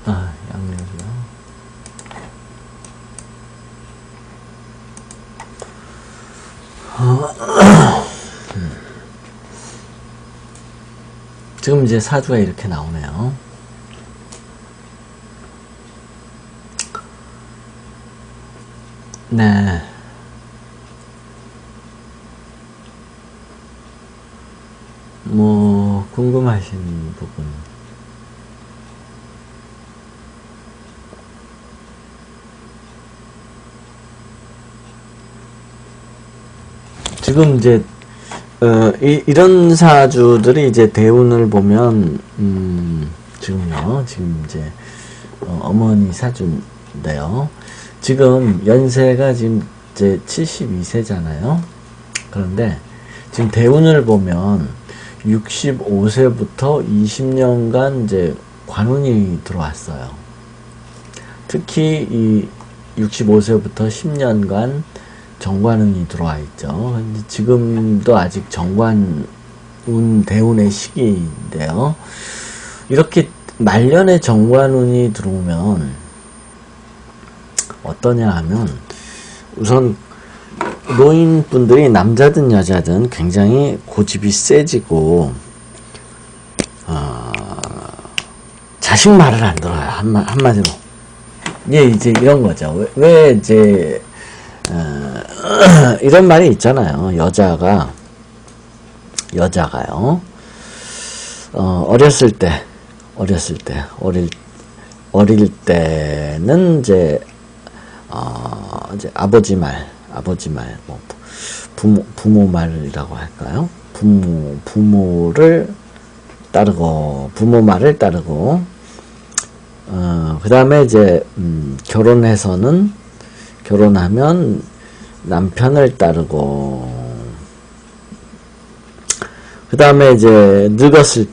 양력이요. 지금 이제 사주가 이렇게 나오네요. 네. 뭐 궁금하신 부분. 지금 이제 이런 사주들이 이제 대운을 보면 지금요. 지금 이제 어머니 사주인데요. 지금 연세가 지금 이제 72세잖아요. 그런데 지금 대운을 보면 65세부터 20년간 이제 관운이 들어왔어요. 특히 이 65세부터 10년간 정관운이 들어와 있죠. 지금도 아직 정관운 대운의 시기인데요. 이렇게 말년에 정관운이 들어오면 어떠냐 하면 우선 노인분들이 남자든 여자든 굉장히 고집이 세지고 자식 말을 안 들어요. 한마디로 이게 이제 이런 거죠. 왜 이제 이런 말이 있잖아요. 여자가요 어릴 때는 이제 아버지 말, 뭐 부모 말이라고 할까요? 부모를 따르고 부모 말을 따르고 그 다음에 이제 결혼하면 남편을 따르고 그 다음에 이제 늙었을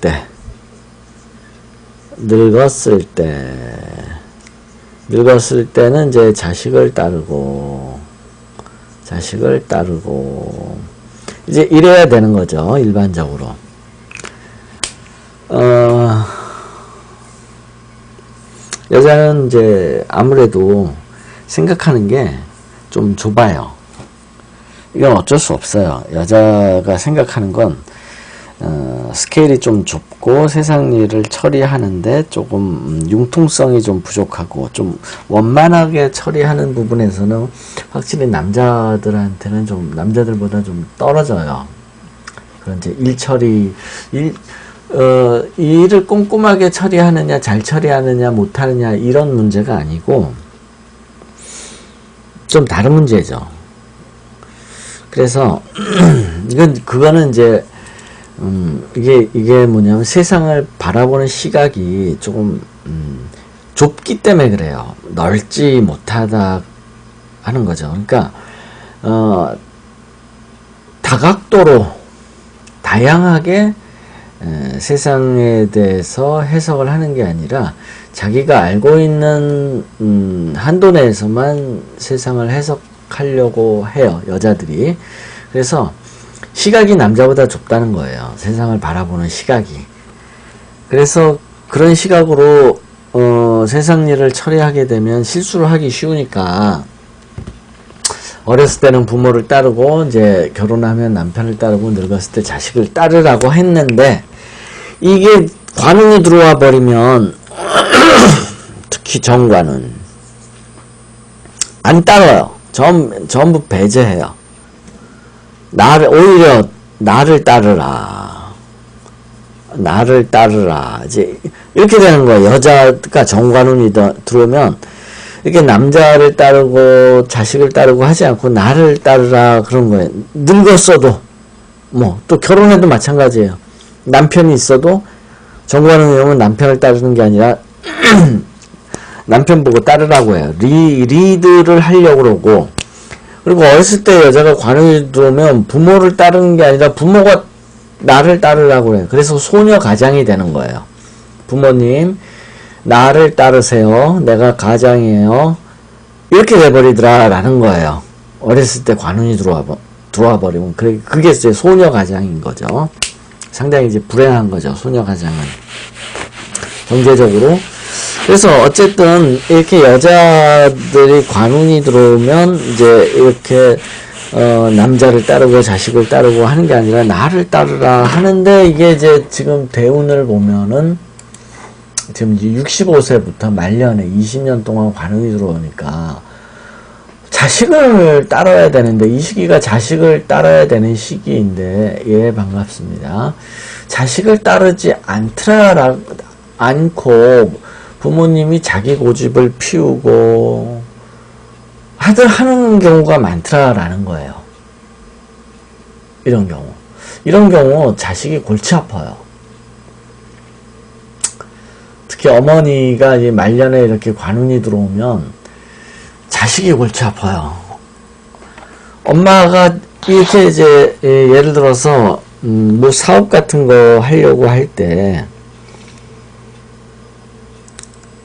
때는 이제 자식을 따르고 이제 이래야 되는 거죠. 일반적으로. 여자는 이제 아무래도 생각하는 게 좀 좁아요. 이건 어쩔 수 없어요. 여자가 생각하는 건 스케일이 좀 좁고 세상 일을 처리하는데 조금 융통성이 좀 부족하고 좀 원만하게 처리하는 부분에서는 확실히 남자들한테는 좀 남자들보다 좀 떨어져요. 그런 이제 일을 꼼꼼하게 처리하느냐 잘 처리하느냐 못하느냐 이런 문제가 아니고 좀 다른 문제죠. 그래서 그거는 이제 이게 뭐냐면 세상을 바라보는 시각이 조금 좁기 때문에 그래요. 넓지 못하다 하는 거죠. 그러니까 다각도로 다양하게 세상에 대해서 해석을 하는 게 아니라 자기가 알고 있는 한도 내에서만 세상을 해석하려고 해요. 여자들이. 그래서 시각이 남자보다 좁다는 거예요. 세상을 바라보는 시각이. 그래서 그런 시각으로 세상 일을 처리하게 되면 실수를 하기 쉬우니까 어렸을 때는 부모를 따르고 이제 결혼하면 남편을 따르고 늙었을 때 자식을 따르라고 했는데 이게 관운이 들어와 버리면 특히 정관은 안 따라요. 전부 배제해요. 오히려 나를 따르라. 이제 이렇게 되는 거예요. 여자가 정관운이 들어오면 이렇게 남자를 따르고 자식을 따르고 하지 않고 나를 따르라 그런 거예요. 늙었어도 뭐 또 결혼해도 마찬가지예요. 남편이 있어도 정관운이 오면 남편을 따르는 게 아니라 남편 보고 따르라고 해요. 리드를 하려고 그러고 그리고 어렸을 때 여자가 관운이 들어오면 부모를 따르는 게 아니라 부모가 나를 따르라고 해요. 그래서 소녀 가장이 되는 거예요. 부모님 나를 따르세요. 내가 가장이에요. 이렇게 돼버리더라 라는 거예요. 어렸을 때 관운이 들어와 버리면 그게 이제 소녀 가장인 거죠. 상당히 이제 불행한 거죠. 소녀 가장은 경제적으로 그래서 어쨌든 이렇게 여자들이 관운이 들어오면 이제 이렇게 남자를 따르고 자식을 따르고 하는 게 아니라 나를 따르라 하는데, 이게 이제 지금 대운을 보면은 지금 이제 65세부터 말년에 20년 동안 관운이 들어오니까 자식을 따라야 되는데, 이 시기가 자식을 따라야 되는 시기인데, 예, 반갑습니다. 자식을 따르지 않고 부모님이 자기 고집을 피우고 하는 경우가 많더라라는 거예요. 이런 경우 자식이 골치 아파요. 특히 어머니가 이제 말년에 이렇게 관운이 들어오면 자식이 골치 아파요. 엄마가 이렇게 이제 예를 들어서 뭐 사업 같은 거 하려고 할 때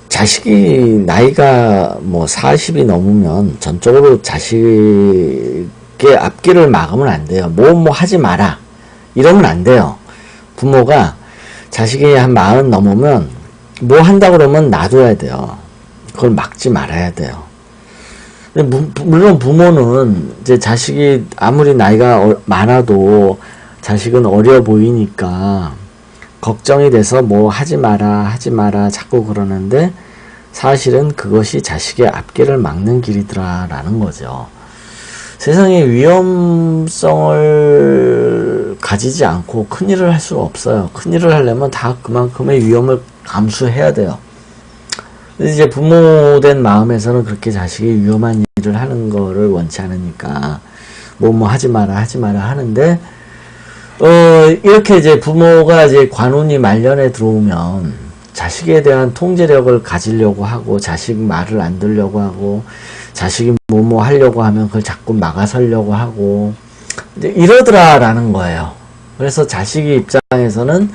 자식이 나이가 뭐 40이 넘으면 전적으로 자식의 앞길을 막으면 안 돼요. 뭐 하지 마라 이러면 안 돼요. 부모가 자식이 한 40 넘으면 뭐 한다 그러면 놔둬야 돼요. 그걸 막지 말아야 돼요. 물론 부모는 이제 자식이 아무리 나이가 많아도 자식은 어려 보이니까 걱정이 돼서 뭐 하지 마라 자꾸 그러는데, 사실은 그것이 자식의 앞길을 막는 길이더라라는 거죠. 세상에 위험성을 가지지 않고 큰일을 할 수가 없어요. 큰일을 하려면 다 그만큼의 위험을 감수해야 돼요. 근데 이제 부모된 마음에서는 그렇게 자식이 위험한 일을 하는 거를 원치 않으니까 뭐 하지 마라 하는데, 이렇게 이제 부모가 이제 관운이 말년에 들어오면 자식에 대한 통제력을 가지려고 하고, 자식 말을 안 들려고 하고, 자식이 뭐 하려고 하면 그걸 자꾸 막아서려고 하고, 이제 이러더라라는 거예요. 그래서 자식의 입장에서는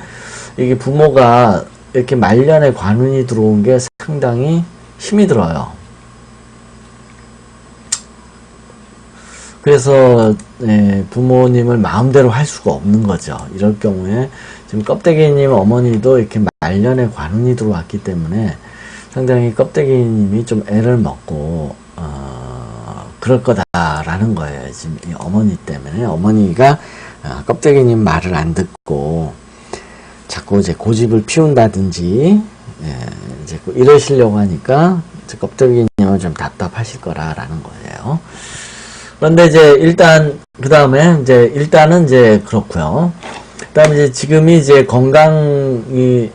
이게 부모가 이렇게 말년에 관운이 들어온 게 상당히 힘이 들어요. 그래서 부모님을 마음대로 할 수가 없는 거죠. 이럴 경우에 지금 껍데기님 어머니도 이렇게 말년에 관운이 들어왔기 때문에 상당히 껍데기님이 좀 애를 먹고 그럴 거다라는 거예요. 지금 이 어머니 때문에 어머니가 껍데기님 말을 안 듣고 자꾸 이제 고집을 피운다든지 이제 이러시려고 하니까 껍데기님은 좀 답답하실 거라는 거예요. 그런데 이제 일단은 이제 그렇고요. 그다음에 이제 지금이 이제 건강이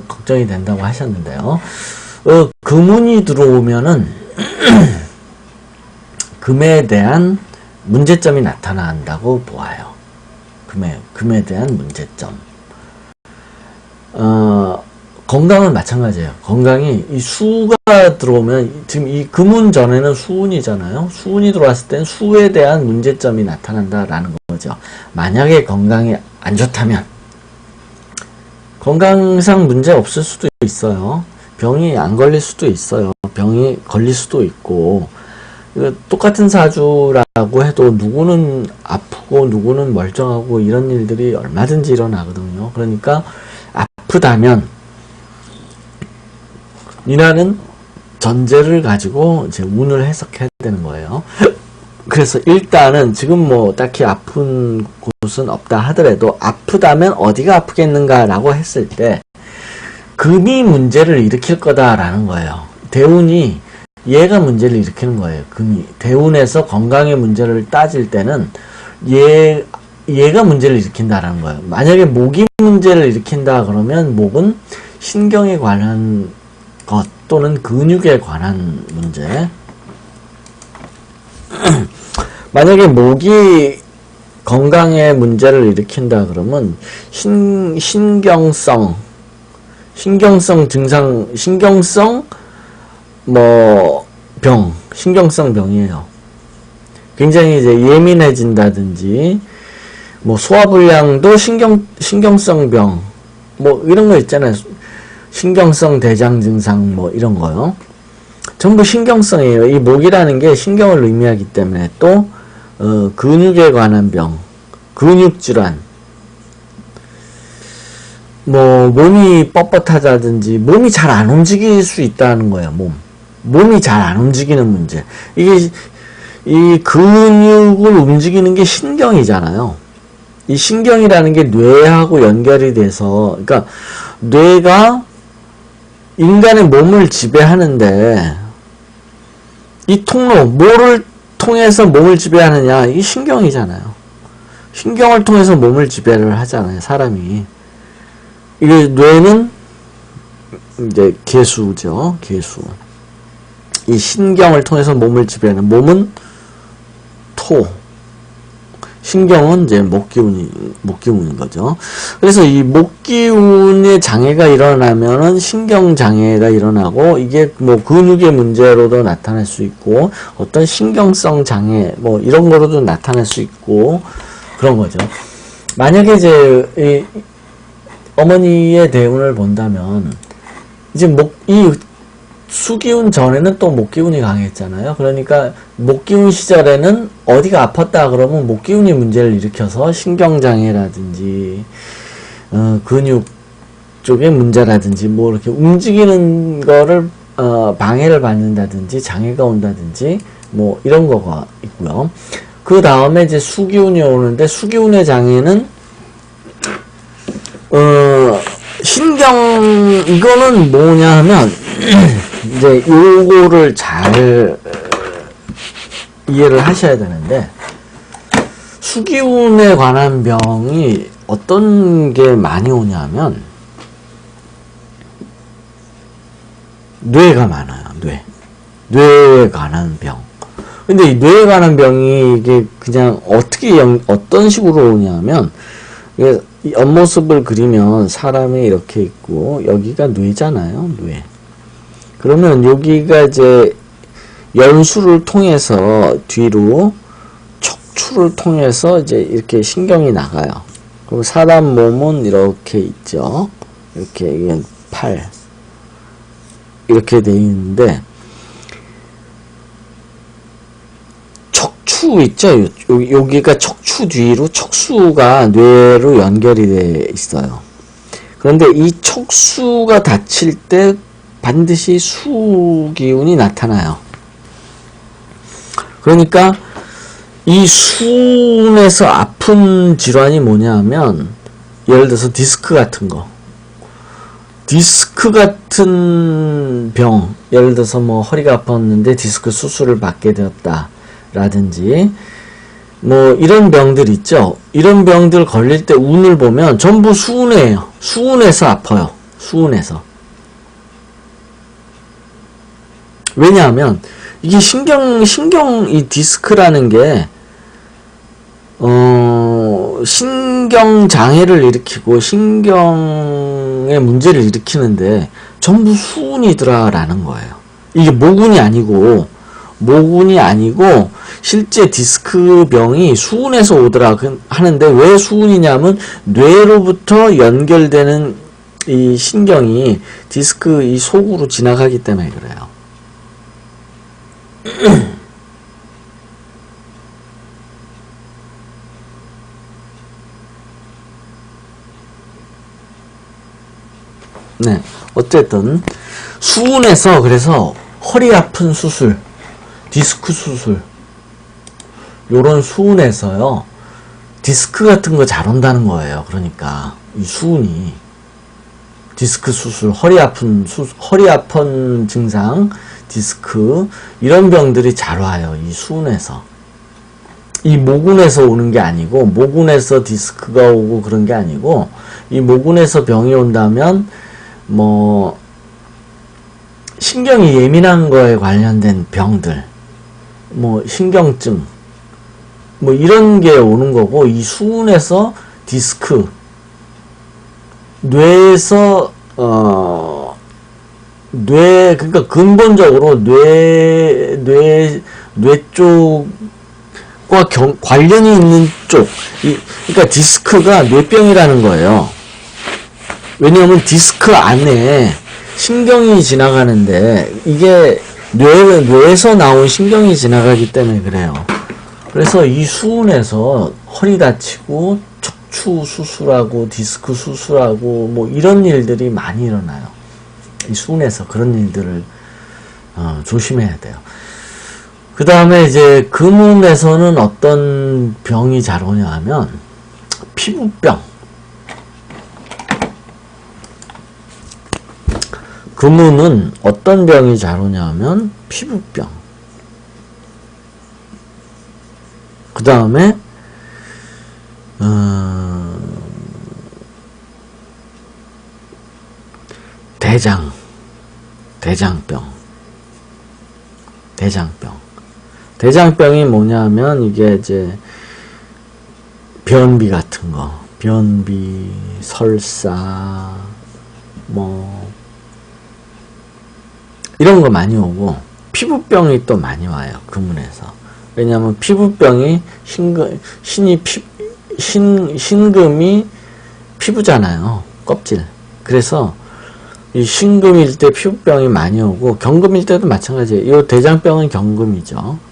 걱정이 된다고 하셨는데요. 금운이 들어오면은 금에 대한 문제점이 나타난다고 보아요. 금에 대한 문제점. 건강은 마찬가지예요. 건강이 이 수가 들어오면, 지금 이 금운 전에는 수운이잖아요. 수운이 들어왔을 땐 수에 대한 문제점이 나타난다라는 거죠. 만약에 건강이 안 좋다면 건강상 문제 없을 수도 있어요. 병이 안 걸릴 수도 있어요. 병이 걸릴 수도 있고, 똑같은 사주라고 해도 누구는 아프고 누구는 멀쩡하고 이런 일들이 얼마든지 일어나거든요. 그러니까 아프다면 이라는 전제를 가지고 이제 운을 해석해야 되는 거예요. 그래서 일단은 지금 뭐 딱히 아픈 곳은 없다 하더라도 아프다면 어디가 아프겠는가라고 했을 때 금이 문제를 일으킬 거다라는 거예요. 대운이 얘가 문제를 일으키는 거예요. 금이 대운에서 건강의 문제를 따질 때는 얘가 문제를 일으킨다라는 거예요. 만약에 목이 문제를 일으킨다 그러면 목은 신경에 관한 것 또는 근육에 관한 문제. 만약에 목이 건강에 문제를 일으킨다 그러면 신경성 증상, 신경성 신경성 병이에요. 굉장히 이제 예민해진다든지, 소화불량도 신경성 병, 이런 거 있잖아요. 신경성 대장 증상, 이런 거요. 전부 신경성이에요. 이 목이라는 게 신경을 의미하기 때문에 또, 근육에 관한 병, 근육질환, 뭐 몸이 뻣뻣하다든지 몸이 잘 안 움직일 수 있다는 거예요. 몸이 잘 안 움직이는 문제. 이게 이 근육을 움직이는 게 신경이잖아요. 이 신경이라는 게 뇌하고 연결이 돼서, 그러니까 뇌가 인간의 몸을 지배하는데 이 통로, 뭐를 통해서 몸을 지배하느냐? 이게 신경이잖아요. 신경을 통해서 몸을 지배를 하잖아요, 사람이. 이게 뇌는 이제 개수죠, 개수. 이 신경을 통해서 몸을 지배하는, 몸은 토, 신경은 이제 목기운인 거죠. 그래서 이 목기운의 장애가 일어나면은 신경 장애가 일어나고, 이게 뭐 근육의 문제로도 나타날 수 있고, 어떤 신경성 장애, 뭐 이런 거로도 나타날 수 있고, 그런 거죠. 만약에 이제, 이 어머니의 대운을 본다면, 이제 이 수기운 전에는 또 목기운이 강했잖아요. 그러니까 목기운 시절에는 어디가 아팠다 그러면 목기운이 문제를 일으켜서 신경장애라든지 근육 쪽의 문제라든지 뭐 이렇게 움직이는 거를 방해를 받는다든지 장애가 온다든지 뭐 이런 거가 있고요. 그 다음에 이제 수기운이 오는데, 수기운의 장애는 이거는 뭐냐 하면 이제 요거를 잘 이해를 하셔야 되는데, 수기운에 관한 병이 어떤 게 많이 오냐면 뇌가 많아요. 뇌에 관한 병. 근데 이 뇌에 관한 병이 이게 그냥 어떤 식으로 오냐면, 이 옆모습을 그리면 사람이 이렇게 있고 여기가 뇌잖아요. 뇌. 그러면 여기가 이제 연수를 통해서 뒤로 척추를 통해서 이제 이렇게 신경이 나가요. 그럼 사람 몸은 이렇게 있죠. 이렇게 이게 팔 이렇게 돼 있는데, 척추 있죠. 여기가 척추 뒤로 척수가 뇌로 연결이 돼 있어요. 그런데 이 척수가 다칠 때 반드시 수기운이 나타나요. 그러니까 이 수운에서 아픈 질환이 뭐냐면, 예를 들어서 디스크 같은 거, 디스크 같은 병, 예를 들어서 뭐 허리가 아팠는데 디스크 수술을 받게 되었다 라든지 뭐 이런 병들 있죠. 이런 병들 걸릴 때 운을 보면 전부 수운이에요. 수운에서 아파요. 수운에서. 왜냐하면 이게 이 디스크라는 게 신경 장애를 일으키고 신경의 문제를 일으키는데 전부 수운이더라라는 거예요. 이게 모근이 아니고 실제 디스크 병이 수운에서 오더라 하는데, 왜 수운이냐면 뇌로부터 연결되는 이 신경이 디스크 이 속으로 지나가기 때문에 그래요. 네, 어쨌든 수운에서, 그래서 허리 아픈 수술, 디스크 수술, 요런 수운에서요 디스크 같은 거 잘 온다는 거예요. 그러니까 이 수운이 디스크 수술, 허리 아픈 증상, 디스크 이런 병들이 잘 와요. 이 수운에서. 이 모근에서 오는 게 아니고, 모근에서 디스크가 오고 그런 게 아니고, 이 모근에서 병이 온다면 뭐 신경이 예민한 거에 관련된 병들, 뭐 신경증, 뭐 이런 게 오는 거고, 이 수운에서 디스크, 뇌에서 그러니까 근본적으로 뇌 쪽과 관련이 있는 쪽, 그러니까 디스크가 뇌병이라는 거예요. 왜냐하면 디스크 안에 신경이 지나가는데, 이게 뇌에서 나온 신경이 지나가기 때문에 그래요. 그래서 이 수운에서 허리 다치고 척추 수술하고 디스크 수술하고 뭐 이런 일들이 많이 일어나요. 이 순에서 그런 일들을 조심해야 돼요. 그 다음에 이제 금운에서는 어떤 병이 잘 오냐 하면 피부병. 금운은 어떤 병이 잘 오냐 하면 피부병. 그 다음에 대장병이 뭐냐면 이게 이제 변비 같은 거, 변비, 설사, 뭐 이런 거 많이 오고, 피부병이 또 많이 와요, 금운에서. 왜냐면 피부병이 신금이 피부잖아요, 껍질. 그래서 이 신금일 때 피부병이 많이 오고, 경금일 때도 마찬가지예요. 이 대장병은 경금이죠.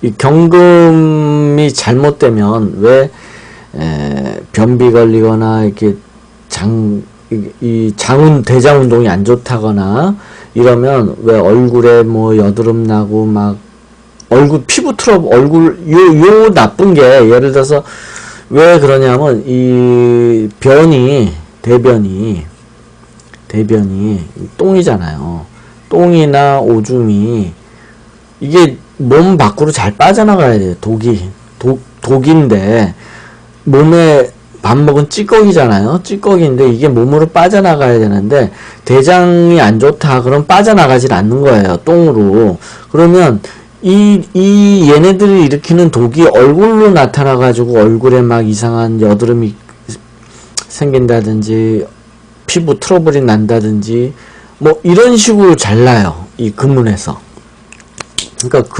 이 경금이 잘못되면 왜 변비 걸리거나 이렇게 이 장운 대장 운동이 안 좋다거나 이러면 왜 얼굴에 뭐 여드름 나고 막 얼굴 피부 트러블, 얼굴 요 나쁜 게, 예를 들어서 왜 그러냐면 이 대변이 똥이잖아요. 똥이나 오줌이 이게 몸 밖으로 잘 빠져나가야 돼요. 독인데 몸에 밥 먹은 찌꺼기잖아요. 찌꺼기인데 이게 몸으로 빠져나가야 되는데 대장이 안 좋다 그럼 빠져나가질 않는 거예요. 똥으로. 그러면 이 얘네들이 일으키는 독이 얼굴로 나타나 가지고 얼굴에 막 이상한 여드름이 생긴다든지 피부 트러블이 난다든지 뭐 이런 식으로 잘나요. 이 금운에서. 그러니까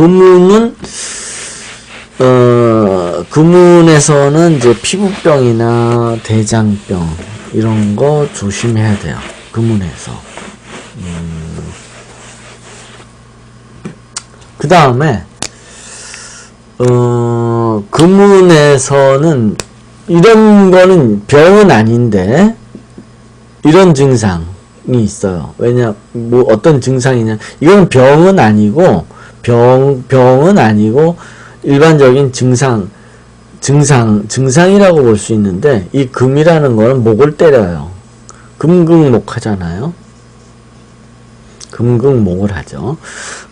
금운에서는 이제 피부병이나 대장병 이런 거 조심해야 돼요. 금운에서. 그 다음에 금운에서는 이런 거는 병은 아닌데 이런 증상이 있어요. 왜냐, 뭐 어떤 증상이냐, 이건 병은 아니고 일반적인 증상이라고 볼 수 있는데, 이 금이라는 거는 목을 때려요. 금극목 하잖아요. 금극목을 하죠.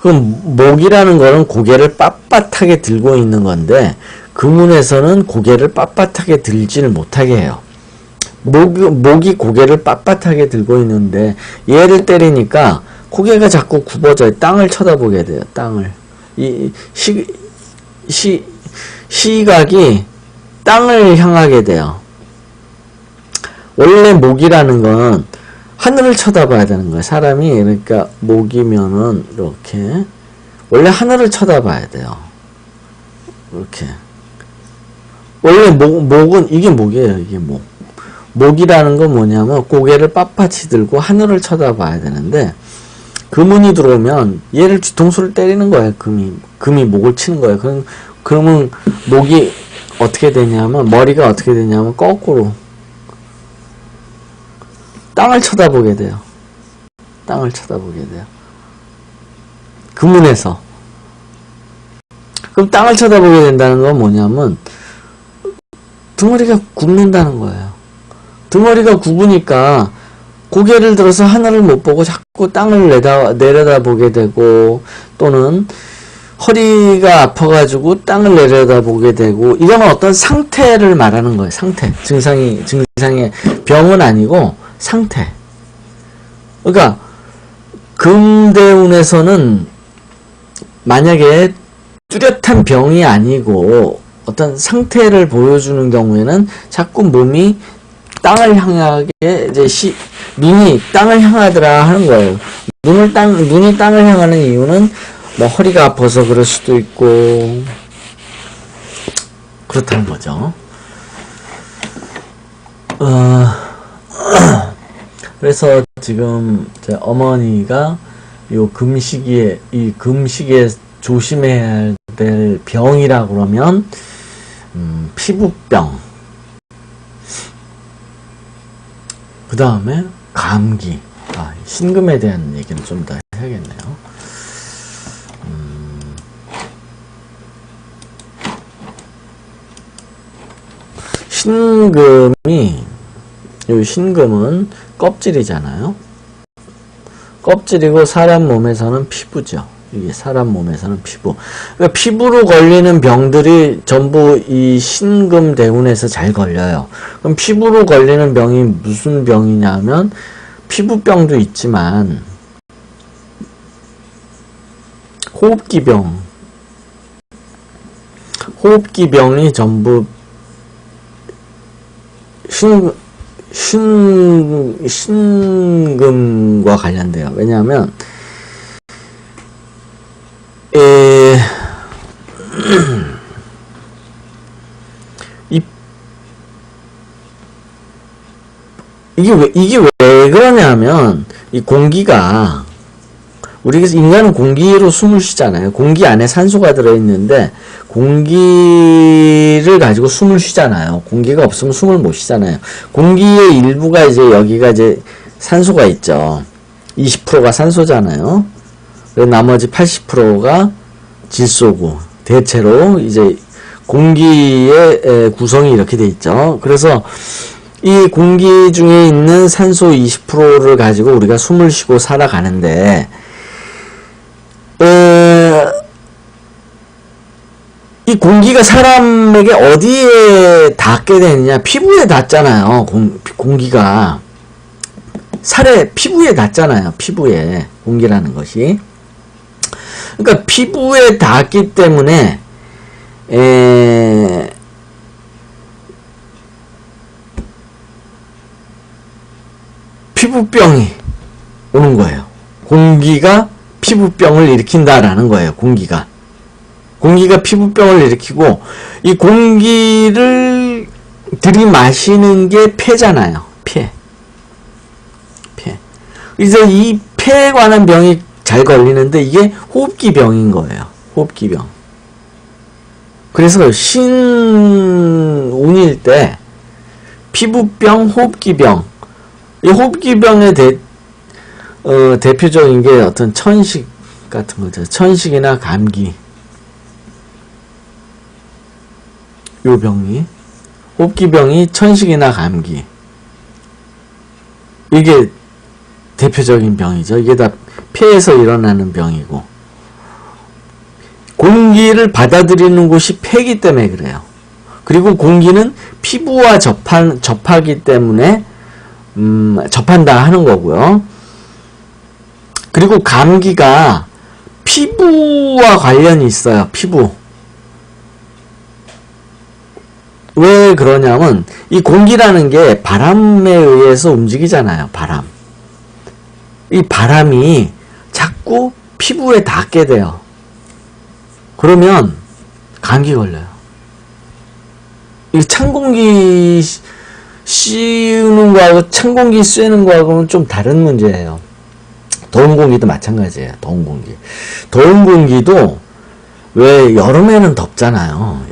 그럼 목이라는 거는 고개를 빳빳하게 들고 있는 건데, 금운에서는 고개를 빳빳하게 들지를 못하게 해요. 목이 고개를 빳빳하게 들고 있는데, 얘를 때리니까 고개가 자꾸 굽어져요. 땅을 쳐다보게 돼요. 땅을. 이 시각이 땅을 향하게 돼요. 원래 목이라는 건 하늘을 쳐다봐야 되는 거예요. 사람이, 그러니까 목이면은 이렇게 원래 하늘을 쳐다봐야 돼요. 이렇게. 원래 목은 이게 목이에요. 이게 목. 목이라는 건 뭐냐면 고개를 빳빳이 들고 하늘을 쳐다봐야 되는데, 금운이 들어오면 얘를 뒤통수를 때리는 거예요. 금이 목을 치는 거예요. 그러면 목이 어떻게 되냐면, 머리가 어떻게 되냐면 거꾸로 땅을 쳐다보게 돼요. 땅을 쳐다보게 돼요. 금운에서. 그럼 땅을 쳐다보게 된다는 건 뭐냐면 등머리가 굽는다는 거예요. 등머리가 굽으니까 고개를 들어서 하늘을 못 보고 자꾸 땅을 내려다보게 되고, 또는 허리가 아파가지고 땅을 내려다보게 되고, 이런 어떤 상태를 말하는 거예요. 상태. 증상의 병은 아니고 상태. 그러니까 금대운에서는 만약에 뚜렷한 병이 아니고 어떤 상태를 보여주는 경우에는 자꾸 몸이 땅을 향하게, 이제 눈이 땅을 향하더라 하는 거예요. 눈이 땅을 향하는 이유는 뭐 허리가 아파서 그럴 수도 있고 그렇다는 거죠. 그래서 지금 제 어머니가 이 금시기에 조심해야 될 병이라 그러면 피부병, 그 다음에 감기. 신금에 대한 얘기는 좀 더 해야겠네요. 이 신금은 껍질이잖아요. 껍질이고 사람 몸에서는 피부죠. 이게 사람 몸에서는 피부. 그러니까 피부로 걸리는 병들이 전부 이 신금 대운에서 잘 걸려요. 그럼 피부로 걸리는 병이 무슨 병이냐면 피부병도 있지만 호흡기병이 전부 신금과 관련돼요. 왜냐하면 이게 왜 그러냐면 이 공기가 우리가 인간은 공기로 숨을 쉬잖아요. 공기 안에 산소가 들어있는데 공기를 가지고 숨을 쉬잖아요. 공기가 없으면 숨을 못 쉬잖아요. 공기의 일부가 이제 여기가 이제 산소가 있죠. 20%가 산소잖아요. 나머지 80%가 질소고 대체로 이제 공기의 구성이 이렇게 돼 있죠. 그래서 이 공기 중에 있는 산소 20%를 가지고 우리가 숨을 쉬고 살아가는데 이 공기가 사람에게 어디에 닿게 되느냐? 피부에 닿잖아요. 공기가 피부에 닿잖아요. 피부에 공기라는 것이. 그러니까 피부에 닿기 때문에 피부병이 오는 거예요. 공기가 피부병을 일으킨다라는 거예요. 공기가 피부병을 일으키고, 이 공기를 들이마시는 게 폐잖아요. 폐. 이제 이 폐에 관한 병이 잘 걸리는데 이게 호흡기병인 거예요. 호흡기병. 그래서 신운일 때 피부병, 호흡기병. 이 호흡기병의 대표적인 게 어떤 천식 같은 거죠. 천식이나 감기. 요 병이. 호흡기병이 천식이나 감기. 이게 대표적인 병이죠. 이게 다 폐에서 일어나는 병이고. 공기를 받아들이는 곳이 폐이기 때문에 그래요. 그리고 공기는 피부와 접하기 때문에 접한다 하는 거고요. 그리고 감기가 피부와 관련이 있어요. 피부. 왜 그러냐면 이 공기라는 게 바람에 의해서 움직이잖아요. 바람. 이 바람이 자꾸 피부에 닿게 돼요. 그러면 감기 걸려요. 이 찬 공기 씌우는 거하고 찬 공기 쐬는 거하고는 좀 다른 문제예요. 더운 공기도 마찬가지예요. 더운 공기. 더운 공기도 왜 여름에는 덥잖아요.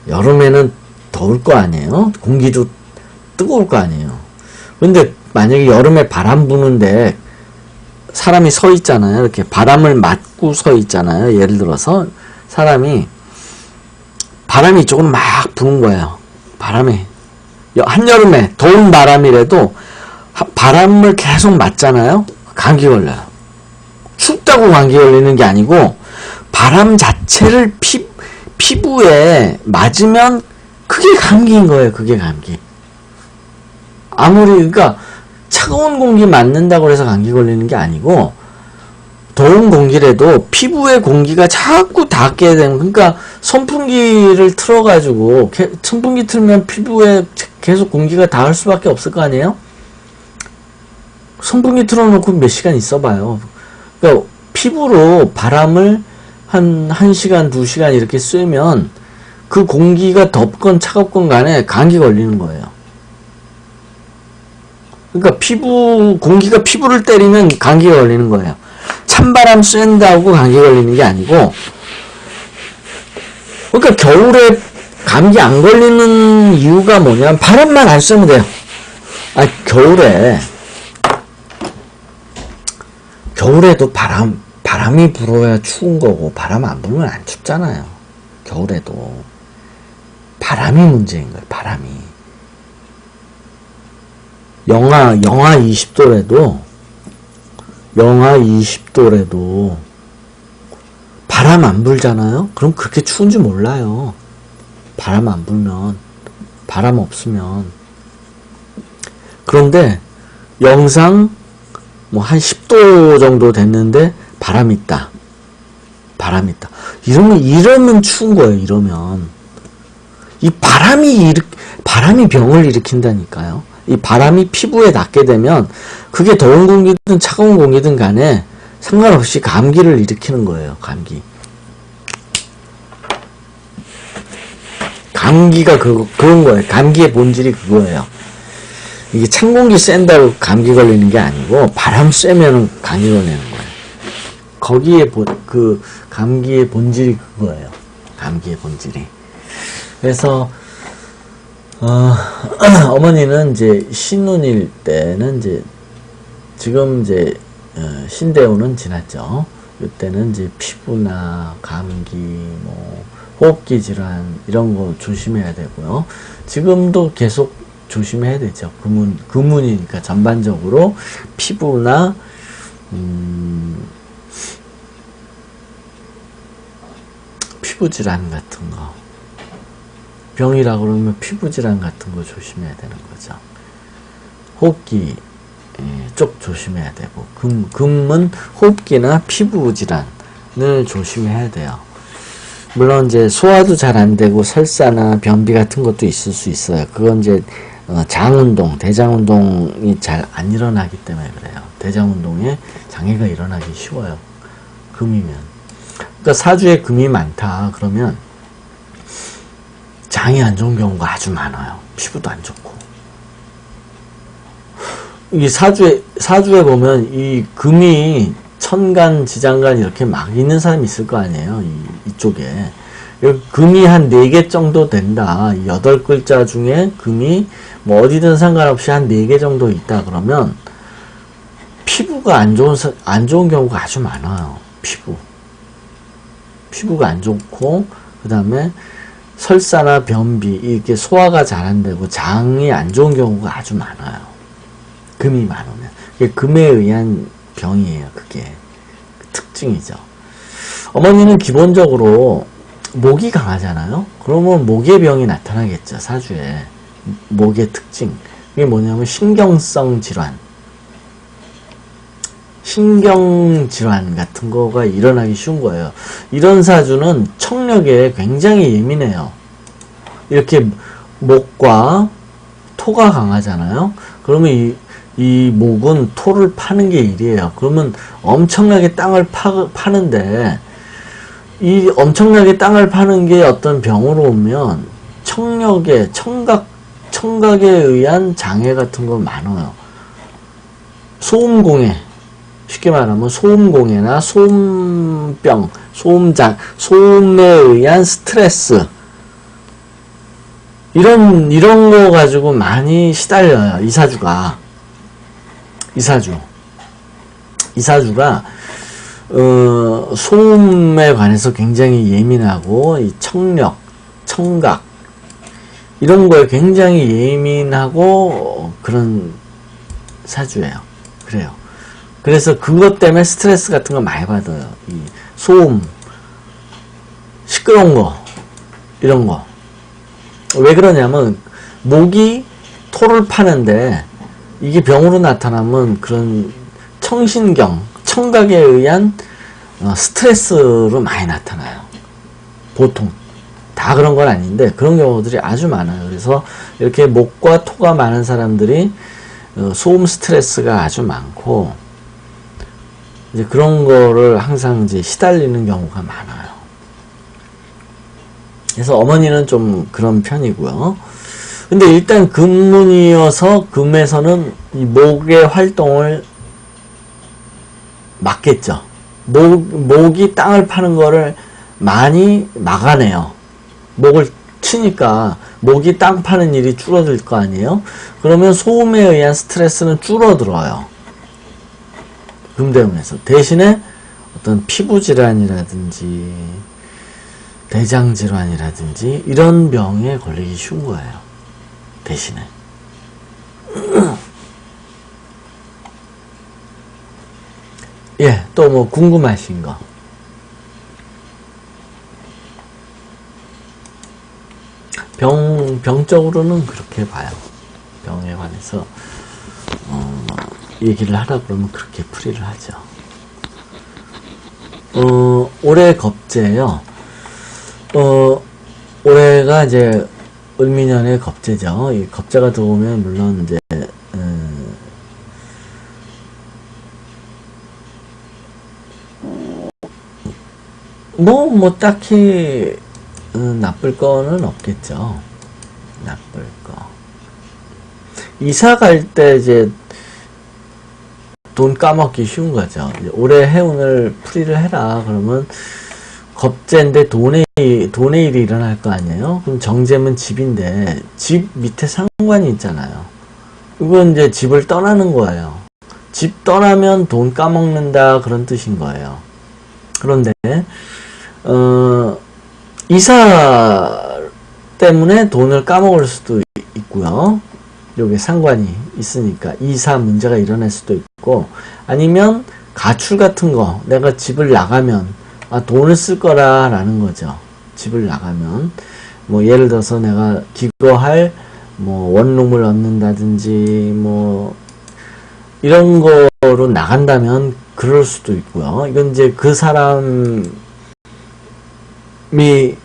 여름에는 더울 거 아니에요. 공기도 뜨거울 거 아니에요. 근데 만약에 여름에 바람 부는데 사람이 서 있잖아요. 이렇게 바람을 맞고 서 있잖아요. 예를 들어서 사람이 바람이 이쪽으로 막 부는 거예요. 바람이 한여름에 더운 바람이라도 바람을 계속 맞잖아요. 감기 걸려요. 춥다고 감기 걸리는 게 아니고 바람 자체를 피부에 맞으면 그게 감기인 거예요. 그게 감기. 그러니까 차가운 공기 맞는다고 해서 감기 걸리는 게 아니고 더운 공기라도 피부에 공기가 자꾸 닿게 되는, 그러니까 선풍기를 틀어가지고 선풍기 틀면 피부에 계속 공기가 닿을 수밖에 없을 거 아니에요? 선풍기 틀어놓고 몇 시간 있어봐요. 그러니까 피부로 바람을 한 1시간, 2시간 이렇게 쐬면 그 공기가 덥건 차갑건 간에 감기 걸리는 거예요. 그러니까 공기가 피부를 때리면 감기가 걸리는 거예요. 찬바람 쐰다고 감기 걸리는 게 아니고, 그러니까 겨울에 감기 안 걸리는 이유가 뭐냐면 바람만 안 쐬면 돼요. 아, 겨울에도 바람이 불어야 추운 거고, 바람 안 불면 안 춥잖아요. 겨울에도. 바람이 문제인 거예요, 바람이. 영하 20도래도, 바람 안 불잖아요? 그럼 그렇게 추운지 몰라요. 바람 안 불면, 바람 없으면. 그런데 영상 한 10도 정도 됐는데 바람 있다. 이러면 추운 거예요. 이러면 이 바람이 병을 일으킨다니까요. 이 바람이 피부에 닿게 되면 그게 더운 공기든 차가운 공기든 간에 상관없이 감기를 일으키는 거예요. 감기가 그런 거예요. 감기의 본질이 그거예요. 이게 찬 공기 쐰다고 감기 걸리는 게 아니고 바람 쐬면은 감기 걸리는 거예요. 거기에 그 감기의 본질이 그거예요. 감기의 본질이. 그래서 어머니는 이제 신혼일 때는 지금 신대우는 지났죠. 이때는 피부나 감기, 호흡기 질환 이런 거 조심해야 되고요. 지금도 계속 조심해야 되죠. 금운이니까 전반적으로 피부나 피부 질환 같은 거, 병이라 그러면 피부 질환 같은 거 조심해야 되는 거죠. 호흡기 쪽 조심해야 되고, 금은 호흡기나 피부 질환을 조심해야 돼요. 물론 소화도 잘 안 되고 설사나 변비 같은 것도 있을 수 있어요. 그건 장운동, 대장운동이 잘 안 일어나기 때문에 그래요. 대장운동에 장애가 일어나기 쉬워요. 금이면. 그러니까 사주에 금이 많다 그러면 장이 안 좋은 경우가 아주 많아요. 피부도 안 좋고. 이 사주에 보면 이 금이 천간, 지장간 이렇게 막 있는 사람이 있을 거 아니에요. 이쪽에. 금이 한 4개 정도 된다. 8글자 중에 금이 어디든 상관없이 한 4개 정도 있다 그러면 피부가 안 좋은 경우가 아주 많아요. 피부가 안 좋고, 그 다음에 설사나 변비, 이렇게 소화가 잘 안 되고 장이 안 좋은 경우가 아주 많아요. 금이 많으면. 그게 금에 의한 병이에요. 그게 특징이죠. 어머니는 기본적으로 목이 강하잖아요. 그러면 목의 병이 나타나겠죠. 사주에. 목의 특징. 그게 뭐냐면 신경성 질환 같은 거가 일어나기 쉬운 거예요. 이런 사주는 청력에 굉장히 예민해요. 이렇게 목과 토가 강하잖아요. 그러면 이 목은 토를 파는 게 일이에요. 그러면 엄청나게 땅을 파는데, 이 엄청나게 땅을 파는 게 어떤 병으로 오면 청각에 의한 장애 같은 거 많아요. 소음공해, 쉽게 말하면 소음공해나 소음병, 소음에 의한 스트레스, 이런 거 가지고 많이 시달려요. 이 사주가 소음에 관해서 굉장히 예민하고, 이 청력, 청각 이런 거에 굉장히 예민하고 그런 사주예요. 그래요. 그래서 그것 때문에 스트레스 같은 거 많이 받아요. 이 소음, 시끄러운 거, 이런 거. 왜 그러냐면 목이 토를 파는데 이게 병으로 나타나면 그런 청신경, 청각에 의한 스트레스로 많이 나타나요. 보통 다 그런 건 아닌데 그런 경우들이 아주 많아요. 그래서 이렇게 목과 토가 많은 사람들이 소음 스트레스가 아주 많고, 이제 그런 거를 항상 시달리는 경우가 많아요. 그래서 어머니는 좀 그런 편이고요. 근데 일단 금문이어서 금에서는 이 목의 활동을 막겠죠. 목이 땅을 파는 거를 많이 막아내요. 목을 치니까 목이 땅 파는 일이 줄어들 거 아니에요? 그러면 소음에 의한 스트레스는 줄어들어요. 금대운에서. 대신에 어떤 피부 질환이라든지 대장 질환이라든지 이런 병에 걸리기 쉬운 거예요. 대신에. 예, 또 뭐 궁금하신 거. 병적으로는 그렇게 봐요. 병에 관해서 얘기를 하라 그러면 그렇게 풀이를 하죠. 올해 겁재요. 올해가 이제 을미년의 겁재죠. 이 겁재가 들어오면 물론 이제 뭐 딱히 나쁠 거는 없겠죠. 나쁠 거. 이사 갈 때 이제 돈 까먹기 쉬운 거죠. 올해 해운을 풀이를 해라. 그러면 겁재인데 돈의 일이 일어날 거 아니에요? 그럼 정재면 집인데 집 밑에 상관이 있잖아요. 이건 이제 집을 떠나는 거예요. 집 떠나면 돈 까먹는다 그런 뜻인 거예요. 그런데 이사 때문에 돈을 까먹을 수도 있고요. 여기 상관이 있으니까 이사 문제가 일어날 수도 있고, 아니면 가출 같은 거, 내가 집을 나가면 돈을 쓸 거라 라는 거죠. 집을 나가면 뭐 예를 들어서 내가 기거할 뭐 원룸을 얻는다든지 뭐 이런 거로 나간다면 그럴 수도 있고요. 이건 이제 그 사람이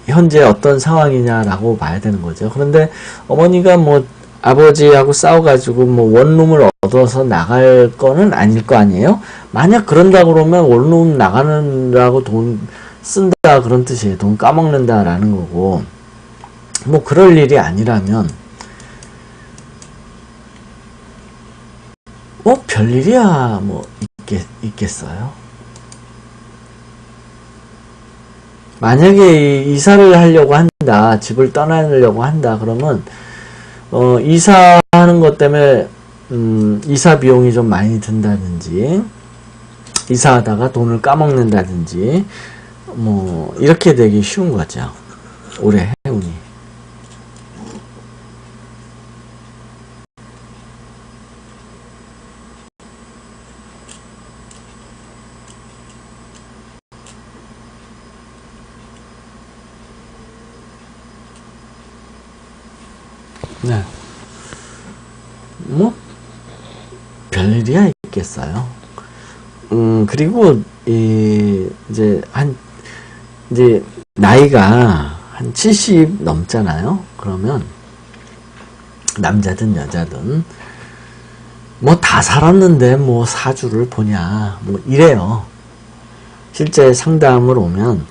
현재 어떤 상황이냐라고 봐야 되는 거죠. 그런데 어머니가 뭐 아버지하고 싸워가지고 뭐 원룸을 얻어서 나갈 거는 아닐 거 아니에요? 만약 그런다 그러면 원룸 나가느라고 돈 쓴다 그런 뜻이에요. 돈 까먹는다 라는 거고, 뭐 그럴 일이 아니라면 뭐 별일이야 뭐 있겠어요? 만약에 이사를 하려고 한다, 집을 떠나려고 한다 그러면 이사하는 것 때문에 이사 비용이 좀 많이 든다든지, 이사하다가 돈을 까먹는다든지 뭐 이렇게 되기 쉬운 거죠. 올해 해운이. 네. 뭐 별일이야 있겠어요. 그리고 이제 나이가 한 70 넘잖아요. 그러면 남자든 여자든 뭐 다 살았는데 뭐 사주를 보냐 뭐 이래요. 실제 상담을 오면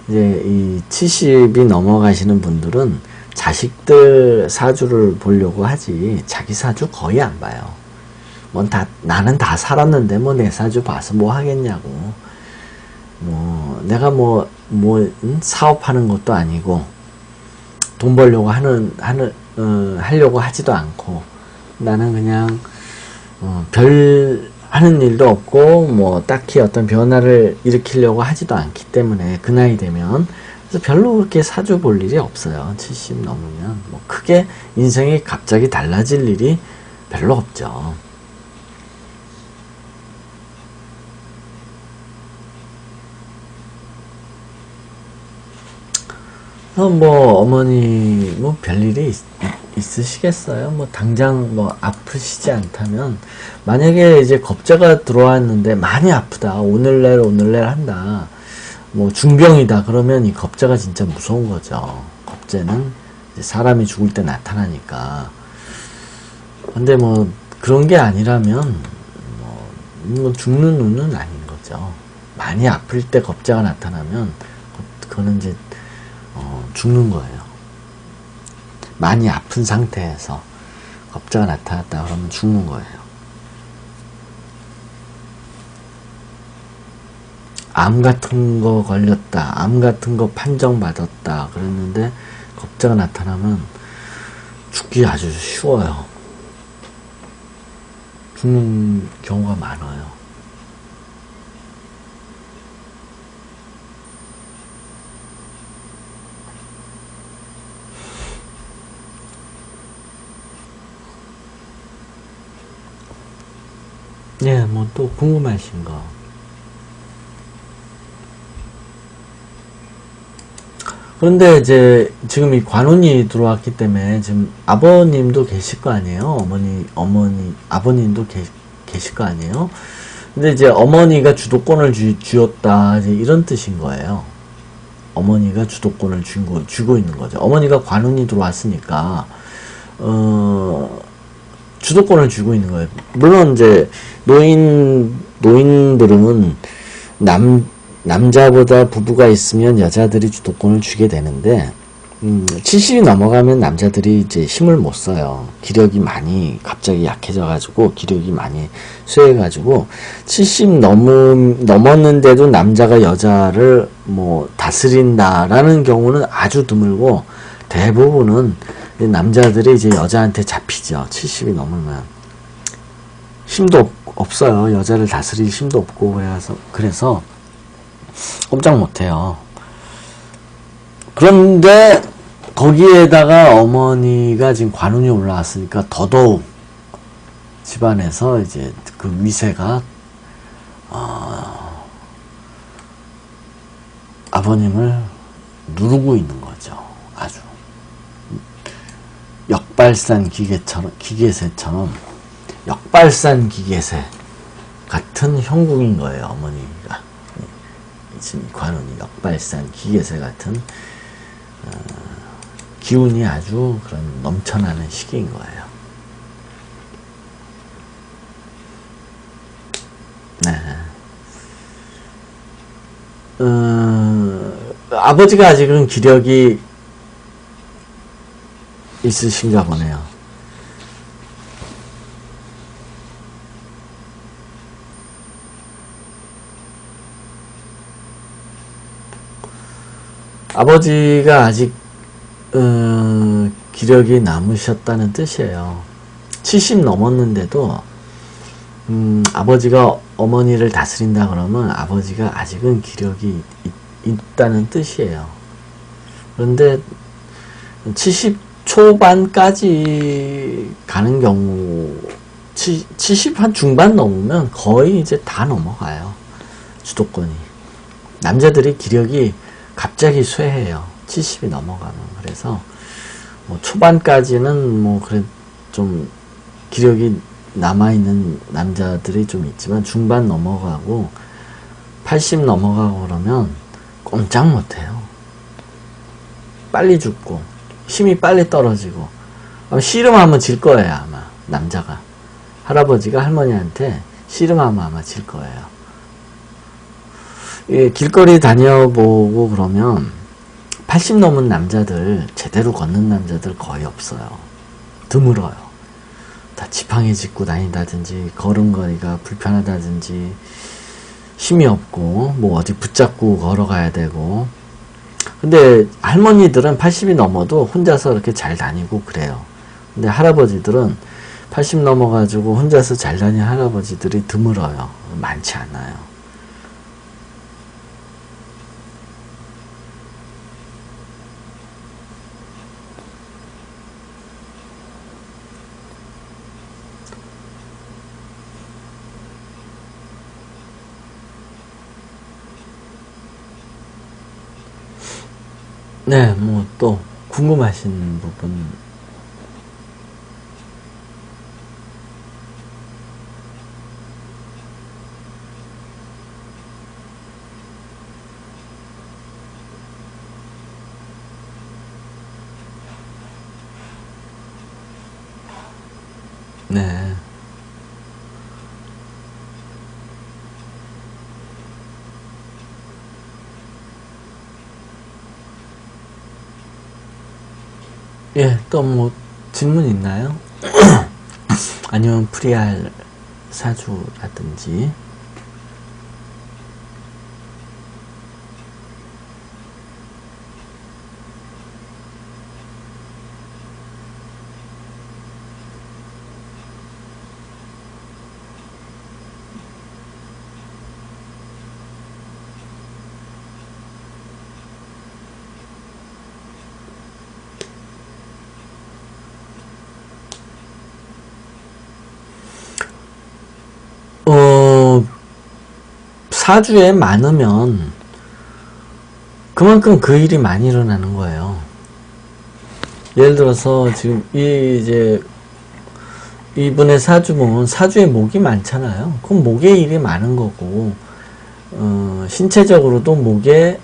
이제 이 70이 넘어가시는 분들은 자식들 사주를 보려고 하지 자기 사주 거의 안 봐요. 뭐 나는 다 살았는데 뭐 내 사주 봐서 뭐 하겠냐고. 뭐 내가 사업하는 것도 아니고 돈 벌려고 하려고 하지도 않고, 나는 그냥 별 하는 일도 없고 뭐 딱히 어떤 변화를 일으키려고 하지도 않기 때문에 그 나이 되면 그래서 별로 그렇게 사주 볼 일이 없어요. 70 넘으면 뭐 크게 인생이 갑자기 달라질 일이 별로 없죠. 뭐 어머니 뭐 별일이 있으시겠어요? 뭐 당장 뭐 아프시지 않다면, 만약에 이제 겁재가 들어왔는데 많이 아프다, 오늘날 한다, 뭐 중병이다 그러면 이 겁재가 진짜 무서운 거죠. 겁재는 이제 사람이 죽을 때 나타나니까. 근데 뭐 그런 게 아니라면 뭐 죽는 운은 아닌 거죠. 많이 아플 때 겁재가 나타나면 그거는 이제 죽는 거예요. 많이 아픈 상태에서 겁재가 나타났다 그러면 죽는 거예요. 암 같은 거 걸렸다, 암 같은 거 판정받았다 그랬는데 갑자기 나타나면 죽기 아주 쉬워요. 죽는 경우가 많아요. 네, 뭐 또 궁금하신 거. 그런데 이제 지금 이 관운이 들어왔기 때문에 지금 아버님도 계실 거 아니에요? 아버님도 계실 거 아니에요? 근데 이제 어머니가 주도권을 쥐었다, 이제 이런 뜻인 거예요. 어머니가 주도권을 쥐고 있는 거죠. 어머니가 관운이 들어왔으니까, 주도권을 쥐고 있는 거예요. 물론 이제 노인들은 남자보다 부부가 있으면 여자들이 주도권을 쥐게 되는데, 70이 넘어가면 남자들이 이제 힘을 못 써요. 기력이 많이 갑자기 약해져가지고, 기력이 많이 쇠해가지고, 70 넘었는데도 남자가 여자를 뭐 다스린다라는 경우는 아주 드물고, 대부분은 남자들이 이제 여자한테 잡히죠. 70이 넘으면. 힘도 없어요. 여자를 다스릴 힘도 없고, 그래서 꼼짝 못해요. 그런데 거기에다가 어머니가 지금 관운이 올라왔으니까 더더욱 집안에서 이제 그 위세가 아버님을 누르고 있는 거죠. 아주 역발산 기계새처럼 역발산 기계새 같은 형국인 거예요. 어머니가 지금 관운이 역발산 기계새 같은 기운이 아주 그런 넘쳐나는 시기인 거예요. 네. 아버지가 아직은 기력이 있으신가 보네요. 아버지가 아직 기력이 남으셨다는 뜻이에요. 70 넘었는데도 아버지가 어머니를 다스린다 그러면 아버지가 아직은 기력이 있다는 뜻이에요. 그런데 70 초반까지 가는 경우 70 한 중반 넘으면 거의 이제 다 넘어가요. 주도권이. 남자들이 기력이 갑자기 쇠해요. 70이 넘어가면. 그래서 뭐 초반까지는 뭐 그래 좀 기력이 남아있는 남자들이 좀 있지만 중반 넘어가고 80 넘어가고 그러면 꼼짝 못해요. 빨리 죽고 힘이 빨리 떨어지고 씨름하면 질 거예요. 아마 남자가 할아버지가 할머니한테 씨름하면 아마 질 거예요. 예, 길거리 다녀보고 그러면 80 넘은 남자들, 제대로 걷는 남자들 거의 없어요. 드물어요. 다 지팡이 짚고 다닌다든지 걸음걸이가 불편하다든지 힘이 없고 뭐 어디 붙잡고 걸어가야 되고. 근데 할머니들은 80이 넘어도 혼자서 이렇게 잘 다니고 그래요. 근데 할아버지들은 80 넘어가지고 혼자서 잘 다니는 할아버지들이 드물어요. 많지 않아요. 네, 뭐 또 궁금하신 부분. 네. 예, 또 뭐 질문 있나요? 아니면 프리알 사주라든지. 사주에 많으면 그만큼 그 일이 많이 일어나는 거예요. 예를 들어서 지금 이분의 사주 보면 사주에 목이 많잖아요. 그럼 목의 일이 많은 거고, 신체적으로도 목에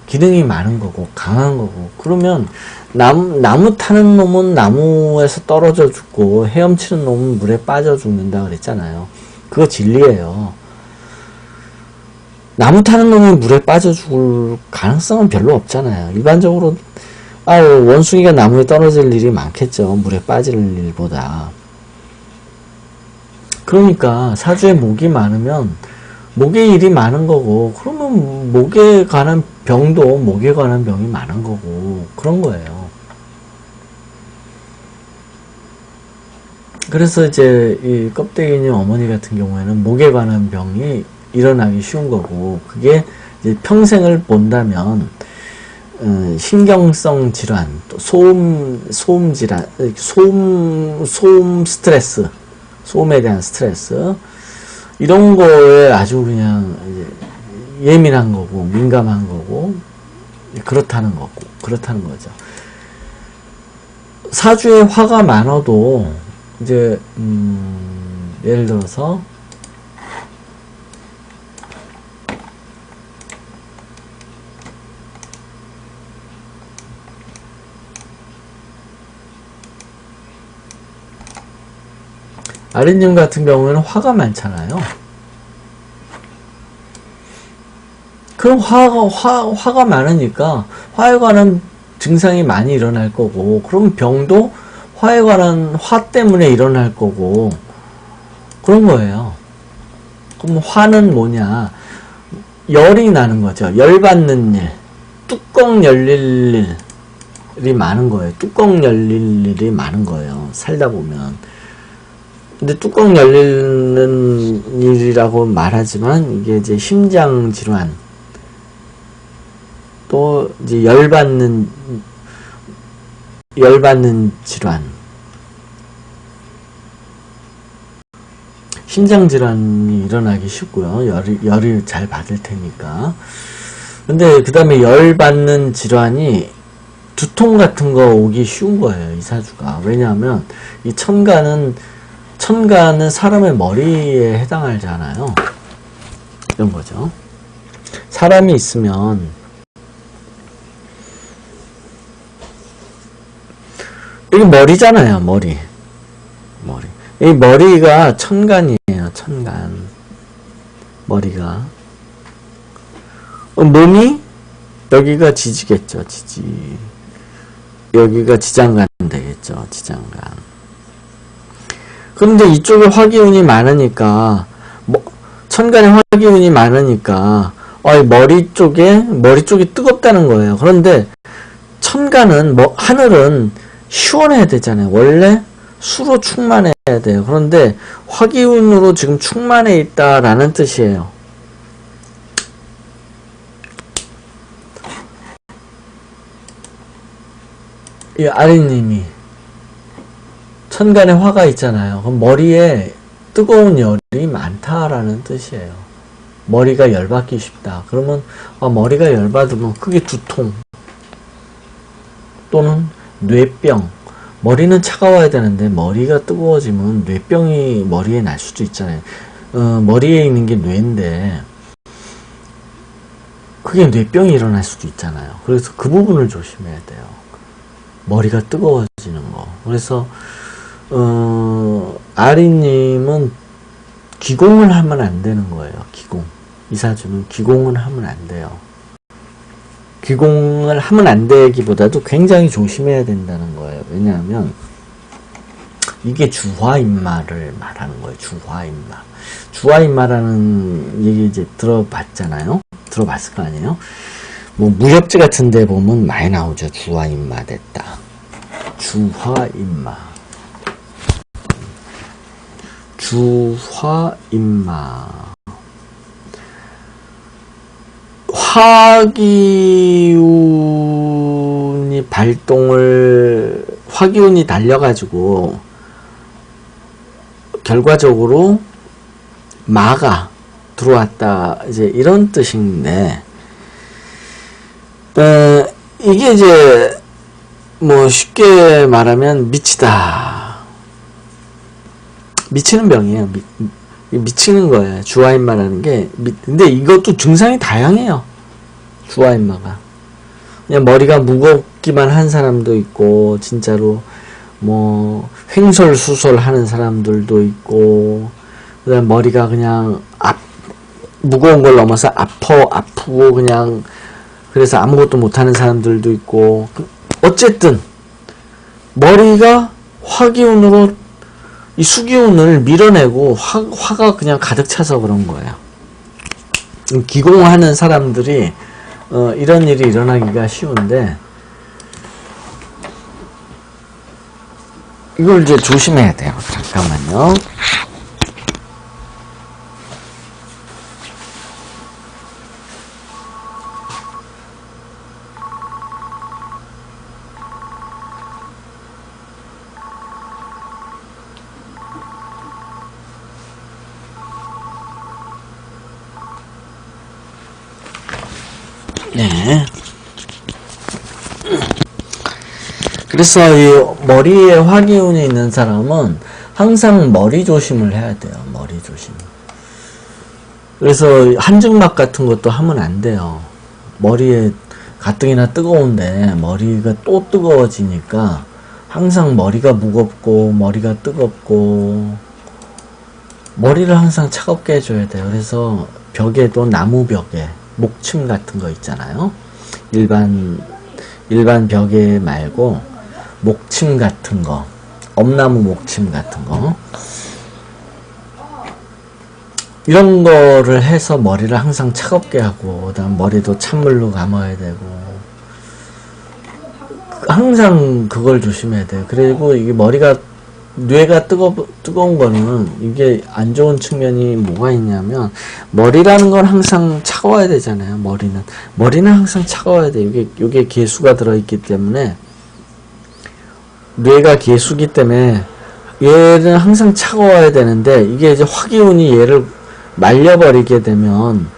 기능이 많은 거고, 강한 거고. 그러면 나무 타는 놈은 나무에서 떨어져 죽고, 헤엄치는 놈은 물에 빠져 죽는다 그랬잖아요. 그거 진리예요. 나무 타는 놈이 물에 빠져 죽을 가능성은 별로 없잖아요. 일반적으로 원숭이가 나무에 떨어질 일이 많겠죠. 물에 빠질 일보다. 그러니까 사주에 목이 많으면 목의 일이 많은 거고, 그러면 목에 관한 병도 목에 관한 병이 많은 거고, 그런 거예요. 그래서 이제 이 껍데기님 어머니 같은 경우에는 목에 관한 병이 일어나기 쉬운 거고, 그게 이제 평생을 본다면 신경성 질환, 또 소음 질환, 소음 스트레스, 소음에 대한 스트레스, 이런 거에 아주 그냥 이제 예민한 거고, 민감한 거고, 그렇다는 거죠. 사주에 화가 많아도 이제 예를 들어서 아린님 같은 경우에는 화가 많잖아요. 그럼 화가 많으니까 화에 관한 증상이 많이 일어날 거고, 그럼 병도 화에 관한 화 때문에 일어날 거고, 그런 거예요. 그럼 화는 뭐냐? 열이 나는 거죠. 열받는 일, 뚜껑 열릴 일이 많은 거예요. 뚜껑 열릴 일이 많은 거예요. 살다 보면. 근데 뚜껑 열리는 일이라고 말하지만 이게 이제 심장 질환, 또 이제 열받는 질환, 심장 질환이 일어나기 쉽고요. 열을 잘 받을 테니까. 근데 그 다음에 열받는 질환이 두통 같은 거 오기 쉬운 거예요. 이 사주가. 왜냐하면 이 천간은 사람의 머리에 해당하잖아요. 이런 거죠. 사람이 있으면 이게 머리잖아요. 머리. 이 머리가 천간이에요. 천간. 머리가. 몸이 여기가 지지겠죠. 지지. 여기가 지장간 되겠죠. 지장간. 그런데 이쪽에 화기운이 많으니까, 천간에 화기운이 많으니까, 머리 쪽이 뜨겁다는 거예요. 그런데 천간은, 하늘은 시원해야 되잖아요. 원래 수로 충만해야 돼요. 그런데 화기운으로 지금 충만해 있다라는 뜻이에요. 이 아린님이 천간에 화가 있잖아요. 그럼 머리에 뜨거운 열이 많다라는 뜻이에요. 머리가 열받기 쉽다. 그러면 머리가 열받으면 크게 두통 또는 뇌병. 머리는 차가워야 되는데 머리가 뜨거워지면 뇌병이 머리에 날 수도 있잖아요. 머리에 있는 게 뇌인데 그게 뇌병이 일어날 수도 있잖아요. 그래서 그 부분을 조심해야 돼요. 머리가 뜨거워지는 거. 그래서 아리님은 기공을 하면 안 되는 거예요. 기공. 이 사주는 기공을 하면 안 돼요. 기공을 하면 안 되기보다도 굉장히 조심해야 된다는 거예요. 왜냐하면 이게 주화인마를 말하는 거예요. 주화인마. 주화인마라는 얘기 이제 들어봤잖아요. 들어봤을 거 아니에요. 뭐 무협지 같은 데 보면 많이 나오죠. 주화인마 됐다. 주화인마. 주화인마. 화기운이 달려가지고 결과적으로 마가 들어왔다 이제 이런 뜻인데 이게 이제 뭐 쉽게 말하면 미치다, 미치는 병이에요. 미치는 거예요. 주아인마라는 게. 근데 이것도 증상이 다양해요. 주아인마가 그냥 머리가 무겁기만 한 사람도 있고, 진짜로 뭐 횡설수설 하는 사람들도 있고, 그다음 머리가 그냥 무거운 걸 넘어서 아프고 그냥 그래서 아무것도 못하는 사람들도 있고, 어쨌든 머리가 화기운으로 이 수기운을 밀어내고 화가 그냥 가득 차서 그런 거예요. 기공하는 사람들이 이런 일이 일어나기가 쉬운데, 이걸 이제 조심해야 돼요. 잠깐만요. 네. 그래서 이 머리에 화기운이 있는 사람은 항상 머리 조심을 해야 돼요. 머리 조심. 그래서 한증막 같은 것도 하면 안 돼요. 머리에 가뜩이나 뜨거운데 머리가 또 뜨거워지니까 항상 머리가 무겁고 머리가 뜨겁고 머리를 항상 차갑게 해줘야 돼요. 그래서 벽에도 나무 벽에 목침 같은 거 있잖아요. 일반 벽에 말고 목침 같은 거, 엄나무 목침 같은 거, 이런 거를 해서 머리를 항상 차갑게 하고, 그다음 머리도 찬물로 감아야 되고, 항상 그걸 조심해야 돼요. 그리고 이게 뇌가 뜨거운 거는 이게 안 좋은 측면이 뭐가 있냐면, 머리라는 건 항상 차가워야 되잖아요. 머리는 항상 차가워야 돼요. 이게 개수가 들어있기 때문에, 뇌가 개수기 때문에 얘는 항상 차가워야 되는데, 이게 이제 화기운이 얘를 말려버리게 되면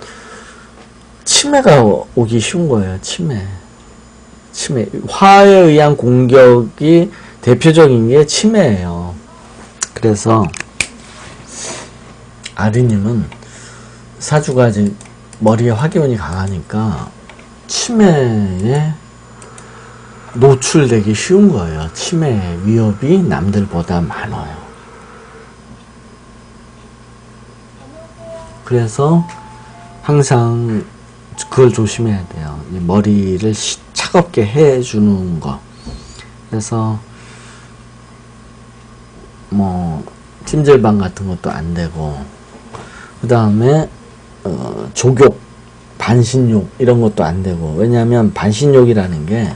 치매가 오기 쉬운 거예요. 치매. 화에 의한 공격이 대표적인 게 치매예요. 그래서 아리님은 사주가 이제 머리에 화기운이 강하니까 치매에 노출되기 쉬운 거예요. 치매 위협이 남들보다 많아요. 그래서 항상 그걸 조심해야 돼요. 머리를 차갑게 해주는 거. 그래서 뭐 찜질방 같은 것도 안 되고, 그 다음에 족욕, 반신욕 이런 것도 안 되고. 왜냐하면 반신욕이라는 게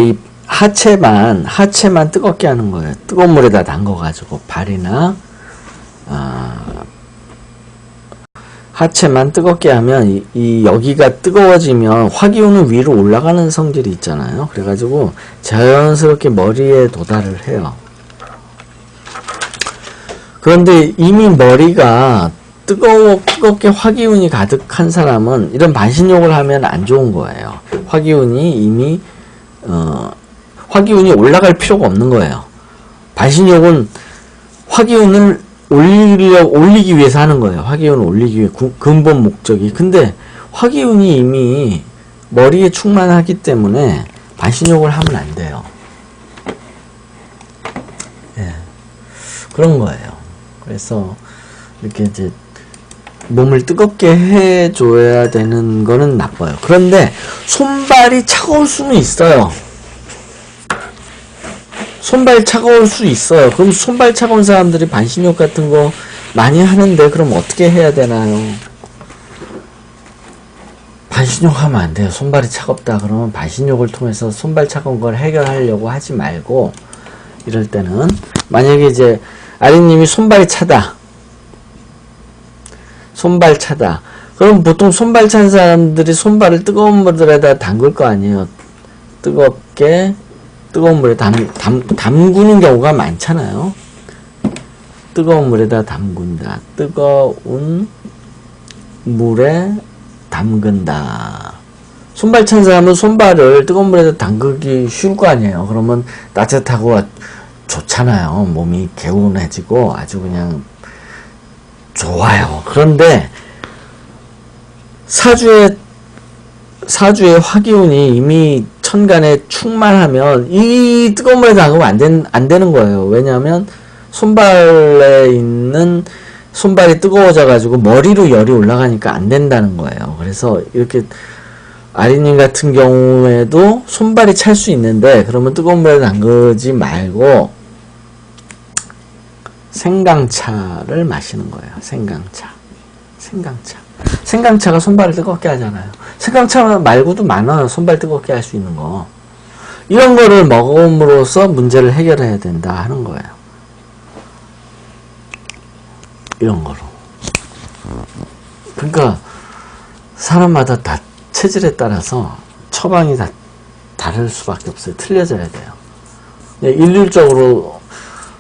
이 하체만 뜨겁게 하는 거예요. 뜨거운 물에다 담궈가지고 발이나 하체만 뜨겁게 하면 이 여기가 뜨거워지면 화기운은 위로 올라가는 성질이 있잖아요. 그래가지고 자연스럽게 머리에 도달을 해요. 그런데 이미 머리가 뜨겁게 화기운이 가득한 사람은 이런 반신욕을 하면 안 좋은 거예요. 화기운이 올라갈 필요가 없는 거예요. 반신욕은 화기운을 올리기 위해서 하는 거예요. 화기운을 올리기 위해 근본 목적이. 근데 화기운이 이미 머리에 충만하기 때문에 반신욕을 하면 안 돼요. 예. 그런 거예요. 그래서 이렇게 이제 몸을 뜨겁게 해줘야 되는 거는 나빠요. 그런데 손발이 차가울 수는 있어요. 손발 차가울 수 있어요. 그럼 손발 차가운 사람들이 반신욕 같은 거 많이 하는데, 그럼 어떻게 해야 되나요? 반신욕 하면 안 돼요. 손발이 차갑다 그러면 반신욕을 통해서 손발 차가운 걸 해결하려고 하지 말고, 이럴 때는 만약에 이제 아리님이 손발이 차다. 그럼 보통 손발 찬 사람들이 손발을 뜨거운 물에다 담글 거 아니에요. 뜨거운 물에 담그는 경우가 많잖아요. 뜨거운 물에다 담근다. 뜨거운 물에 담근다. 손발 찬 사람은 손발을 뜨거운 물에다 담그기 쉬울 거 아니에요. 그러면 따뜻하고 좋잖아요. 몸이 개운해지고 아주 그냥 좋아요. 그런데 사주의 화기운이 이미 천간에 충만하면 이 뜨거운 물에 담그면 안 되는 거예요. 왜냐하면 손발에 있는 손발이 뜨거워져 가지고 머리로 열이 올라가니까 안 된다는 거예요. 그래서 이렇게 아리님 같은 경우에도 손발이 찰 수 있는데 그러면 뜨거운 물에 담그지 말고 생강차를 마시는 거예요. 생강차가 손발을 뜨겁게 하잖아요. 생강차 말고도 많아요. 손발 뜨겁게 할 수 있는 거. 이런 거를 먹음으로써 문제를 해결해야 된다 하는 거예요. 이런 거로. 그러니까 사람마다 다 체질에 따라서 처방이 다 다를 수밖에 없어요. 틀려져야 돼요. 일률적으로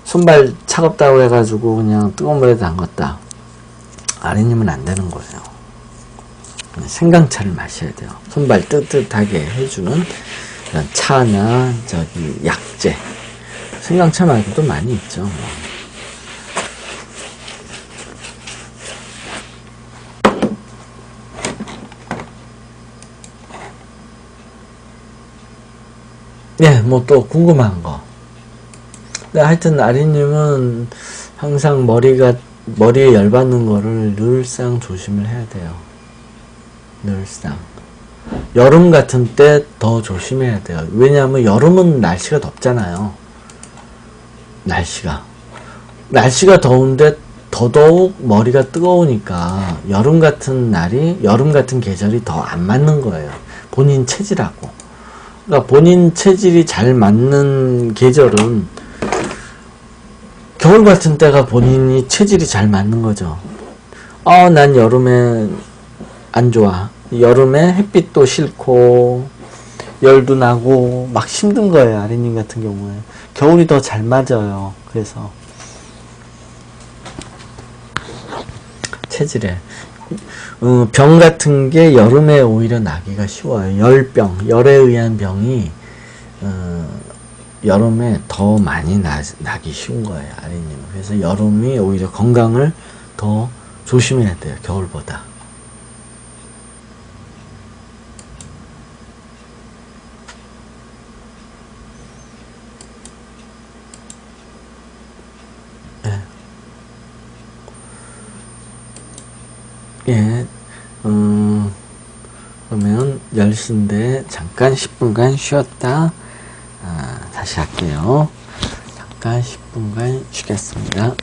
손발 차갑다고 해가지고 그냥 뜨거운 물에 담갔다. 아리님은 안 되는 거예요. 생강차를 마셔야 돼요. 손발 뜨뜻하게 해주는 그런 차나 약재. 생강차 말고도 많이 있죠. 네, 뭐 또 궁금한 거. 네, 하여튼 아리님은 항상 머리에 열받는 거를 늘상 조심을 해야 돼요. 늘상. 여름 같은 때 더 조심해야 돼요. 왜냐하면 여름은 날씨가 덥잖아요. 날씨가 더운데 더더욱 머리가 뜨거우니까 여름 같은 계절이 더 안 맞는 거예요. 본인 체질하고. 그러니까 본인 체질이 잘 맞는 계절은 겨울 같은 때가 본인이 체질이 잘 맞는 거죠. 난 여름에 안 좋아. 여름에 햇빛도 싫고 열도 나고 막 힘든 거예요. 아리님 같은 경우에. 겨울이 더 잘 맞아요. 그래서 체질에 병 같은 게 여름에 오히려 나기가 쉬워요. 열에 의한 병이 여름에 더 많이 나기 쉬운 거예요. 아리님. 그래서 여름이 오히려 건강을 더 조심해야 돼요. 겨울보다. 네. 예. 그러면 10시인데 잠깐 10분간 쉬었다 다시 할게요. 잠깐 10분간 쉬겠습니다.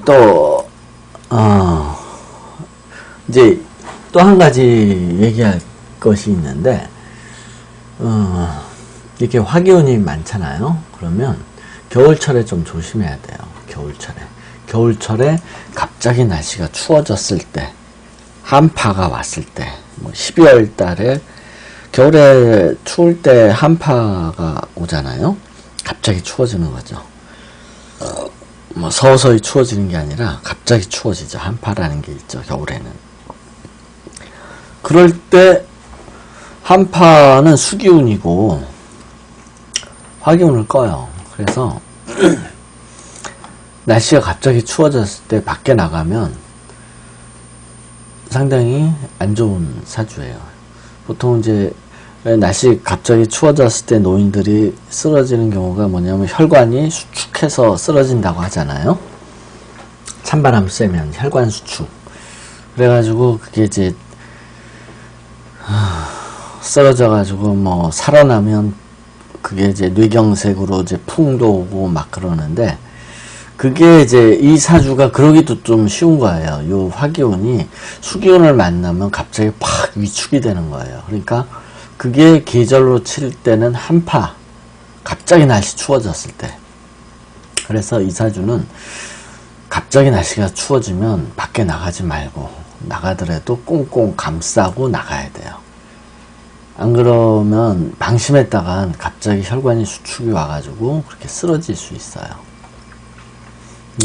또 이제 또 한 가지 얘기할 것이 있는데, 이렇게 화기운이 많잖아요. 그러면 겨울철에 좀 조심해야 돼요. 겨울철에 갑자기 날씨가 추워졌을 때, 한파가 왔을 때, 뭐 12월 달에 겨울에 추울 때 한파가 오잖아요. 갑자기 추워지는 거죠. 뭐 서서히 추워지는 게 아니라 갑자기 추워지죠. 한파라는 게 있죠. 겨울에는. 그럴 때 한파는 수기운이고 화기운을 꺼요. 그래서 날씨가 갑자기 추워졌을 때 밖에 나가면 상당히 안 좋은 사주예요. 보통 이제 날씨 갑자기 추워졌을 때 노인들이 쓰러지는 경우가 뭐냐면 혈관이 수축해서 쓰러진다고 하잖아요. 찬바람 쐬면 혈관 수축. 그래가지고 그게 이제 쓰러져가지고 뭐 살아나면 그게 이제 뇌경색으로 이제 풍도 오고 막 그러는데, 그게 이제 이 사주가 그러기도 좀 쉬운 거예요. 요 화기운이 수기운을 만나면 갑자기 팍 위축이 되는 거예요. 그러니까 그게 계절로 칠 때는 한파, 갑자기 날씨 추워졌을 때. 그래서 이 사주는 갑자기 날씨가 추워지면 밖에 나가지 말고, 나가더라도 꽁꽁 감싸고 나가야 돼요. 안 그러면 방심했다간 갑자기 혈관이 수축이 와가지고 그렇게 쓰러질 수 있어요.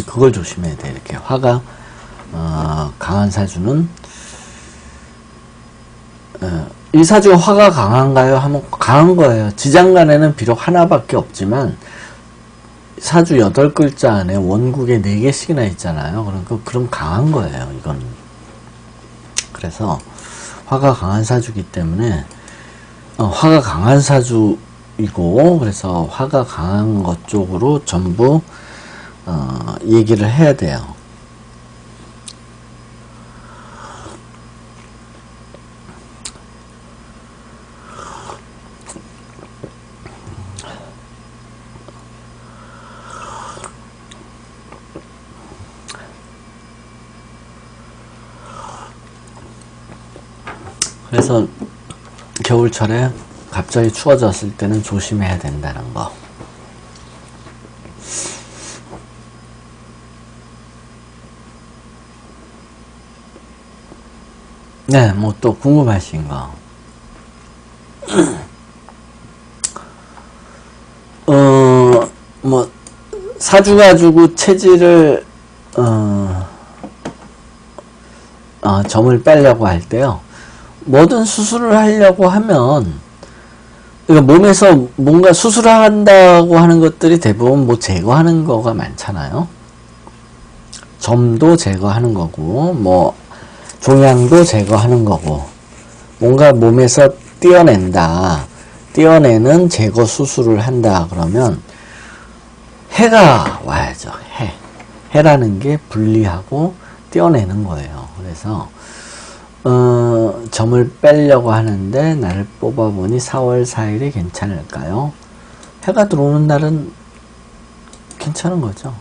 그걸 조심해야 돼. 이렇게 화가 강한 사주는, 이 사주가 화가 강한가요? 하면 강한 거예요. 지장간에는 비록 하나밖에 없지만 사주 8글자 안에 원국에 4개씩이나 있잖아요. 그럼 강한 거예요. 이건. 그래서 화가 강한 사주이기 때문에 화가 강한 사주이고, 그래서 화가 강한 것 쪽으로 전부 얘기를 해야 돼요. 그래서 겨울철에 갑자기 추워졌을 때는 조심해야 된다는 거. 네, 뭐 또 궁금하신 거. 뭐 사주 가지고 체질을 점을 빼려고 할 때요. 뭐든 수술을 하려고 하면, 그러니까 몸에서 뭔가 수술한다고 하는 것들이 대부분 뭐 제거하는 거가 많잖아요. 점도 제거하는 거고, 뭐 종양도 제거하는 거고, 뭔가 몸에서 떼어내는 제거 수술을 한다 그러면 해가 와야죠. 해라는 게 분리하고 떼어내는 거예요. 그래서 점을 빼려고 하는데 날을 뽑아보니 4월 4일이 괜찮을까요? 해가 들어오는 날은 괜찮은 거죠.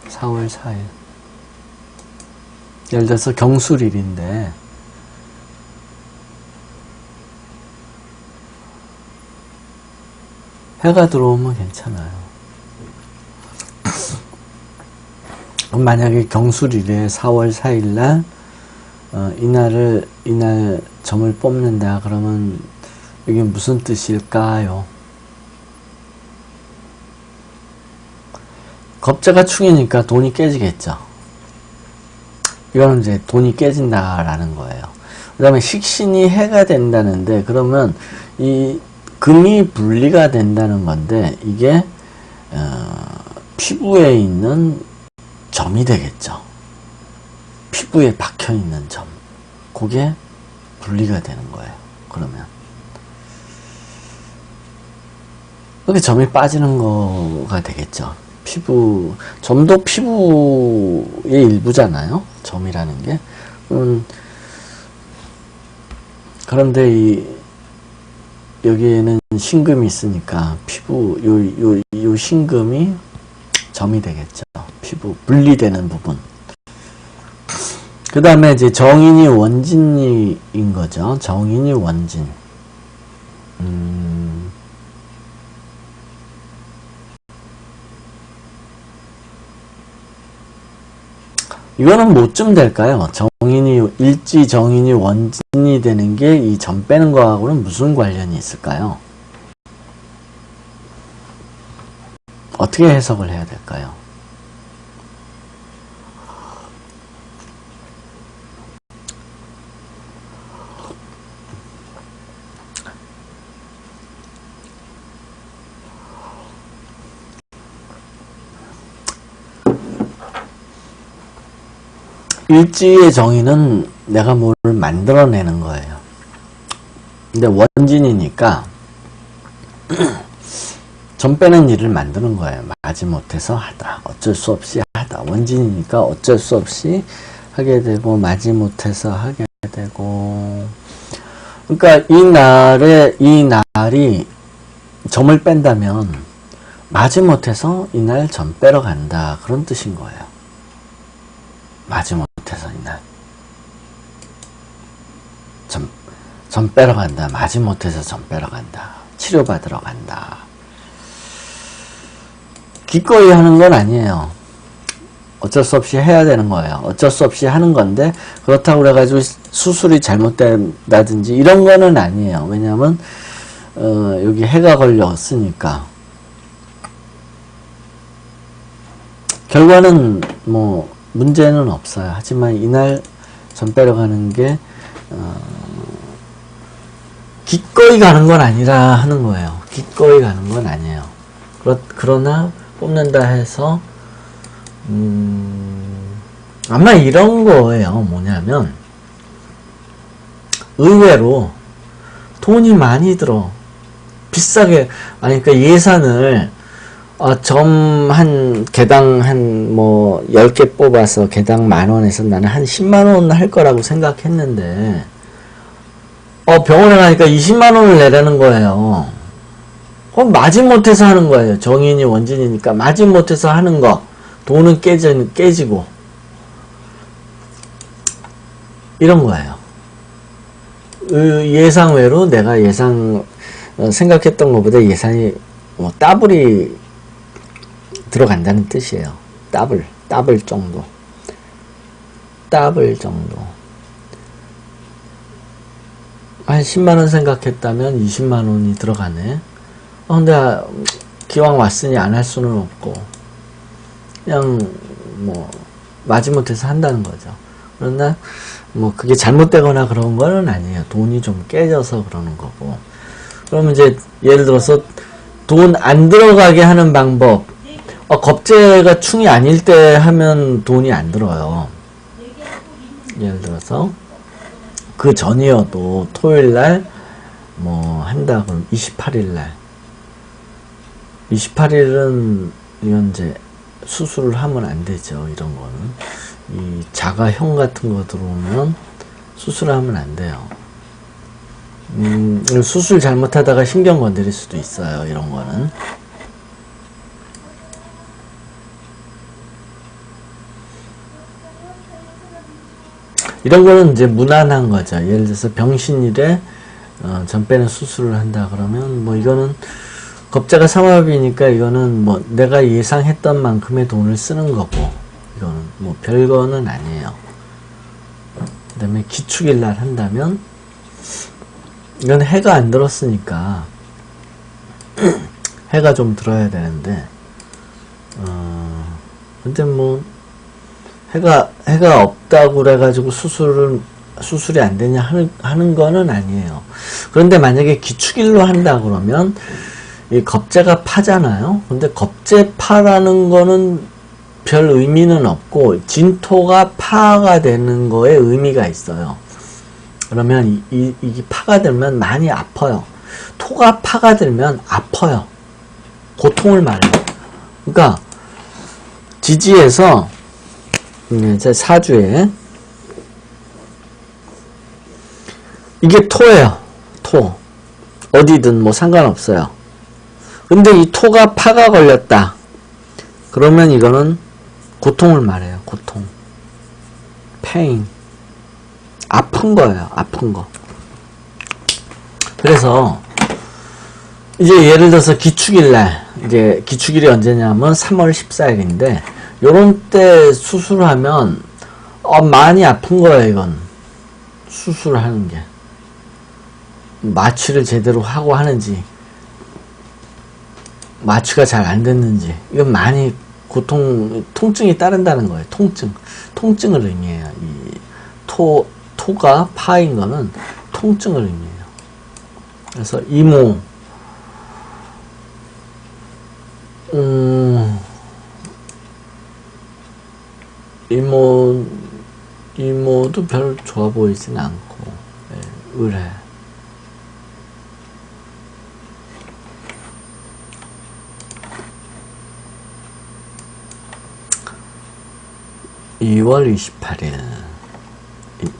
4월 4일. 예를 들어서 경술일인데 해가 들어오면 괜찮아요. 만약에 경술일에 4월 4일날 이날 점을 뽑는다 그러면 이게 무슨 뜻일까요? 겁재가 충이니까 돈이 깨지겠죠. 이거는 이제 돈이 깨진다라는 거예요. 그 다음에 식신이 해가 된다는데, 그러면 이 금이 분리가 된다는 건데, 이게 피부에 있는 점이 되겠죠. 피부에 박혀 있는 점, 그게 분리가 되는 거예요. 그러면 그게 점이 빠지는 거가 되겠죠. 점도 피부의 일부잖아요. 점이라는 게. 그런데 여기에는 신금이 있으니까 요 신금이 점이 되겠죠. 피부 분리되는 부분. 그 다음에 이제 정인이 원진인 거죠. 정인이 원진. 이거는 뭐쯤 될까요? 일지 정인이 원진이 되는 게 이 점 빼는 거하고는 무슨 관련이 있을까요? 어떻게 해석을 해야 될까요? 일지의 정의는 내가 뭘 만들어내는 거예요. 근데 원진이니까 점 빼는 일을 만드는 거예요. 마지못해서 하다. 어쩔 수 없이 하다. 원진이니까 어쩔 수 없이 하게 되고 마지못해서 하게 되고. 그러니까 이 날이 점을 뺀다면 마지못해서 이날 점 빼러 간다. 그런 뜻인 거예요. 마지못해서 이날 점 빼러 간다. 마지못해서 점 빼러 간다. 치료받으러 간다. 기꺼이 하는 건 아니에요. 어쩔 수 없이 해야 되는 거예요. 어쩔 수 없이 하는 건데 그렇다고 그래가지고 수술이 잘못된다든지 이런 거는 아니에요. 왜냐하면 여기 해가 걸렸으니까. 결과는 뭐 문제는 없어요. 하지만 이날 점 빼러 가는 게 기꺼이 가는 건 아니라 하는 거예요. 기꺼이 가는 건 아니에요. 그러나 뽑는다 해서 아마 이런 거예요. 뭐냐면 의외로 돈이 많이 들어. 비싸게, 아니 그러니까 예산을 점 개당 한 뭐 10개 뽑아서 개당 10,000원에서 나는 한 10만원 할 거라고 생각했는데 병원에 가니까 20만원을 내라는 거예요. 그럼 마지못해서 하는 거예요. 정인이 원진이니까 마지못해서 하는 거. 돈은 깨지고 이런 거예요. 예상외로 내가 생각했던 것보다 예산이 뭐 더블이 들어간다는 뜻이에요. 더블 정도. 한 10만원 생각했다면 20만원이 들어가네. 근데 기왕 왔으니 안 할 수는 없고 그냥 뭐 마지못해서 한다는 거죠. 그러나 뭐 그게 잘못되거나 그런 거는 아니에요. 돈이 좀 깨져서 그러는 거고. 그러면 이제 예를 들어서 돈 안 들어가게 하는 방법. 겁재가 충이 아닐 때 하면 돈이 안 들어요. 예를 들어서 그 전이어도 토요일날 뭐 한다 그럼 28일날 28일은 이건 이제 수술을 하면 안 되죠. 이런 거는 이 자가형 같은 거 들어오면 수술하면 안 돼요. 수술 잘못하다가 신경 건드릴 수도 있어요. 이런 거는. 이런 거는 이제 무난한 거죠. 예를 들어서 병신일에 점 빼는 수술을 한다 그러면 뭐 이거는 겁재가 삼합이니까 이거는 뭐 내가 예상했던 만큼의 돈을 쓰는 거고 이거는 뭐 별거는 아니에요. 그 다음에 기축일 날 한다면 이건 해가 안 들었으니까 해가 좀 들어야 되는데 근데 뭐 해가 없다고 그래가지고 수술이 안 되냐 하는 거는 아니에요. 그런데 만약에 기축일로 한다 그러면 이 겁재가 파잖아요. 근데 겁재 파라는 거는 별 의미는 없고 진토가 파가 되는 거에 의미가 있어요. 그러면 이게 파가 들면 많이 아파요. 토가 파가 들면 아파요. 고통을 말해요. 그러니까 지지에서 제 사주에 이게 토예요. 토. 어디든 뭐 상관없어요. 근데 이 토가 파가 걸렸다. 그러면 이거는 고통을 말해요. 고통. pain. 아픈 거예요. 아픈 거. 그래서 이제 예를 들어서 기축일날, 이제 기축일이 언제냐면 3월 14일인데 요런 때 수술하면 많이 아픈 거예요. 이건 수술하는 게 마취를 제대로 하고 하는지 마취가 잘 안 됐는지 이건 많이 통증이 따른다는 거예요. 통증을 의미해요. 이 토가 파인 거는 통증을 의미해요. 그래서 이모도 별 좋아 보이진 않고, 예, 의뢰. (2월 28일)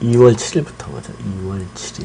2월 7일부터 보자. 2월 7일.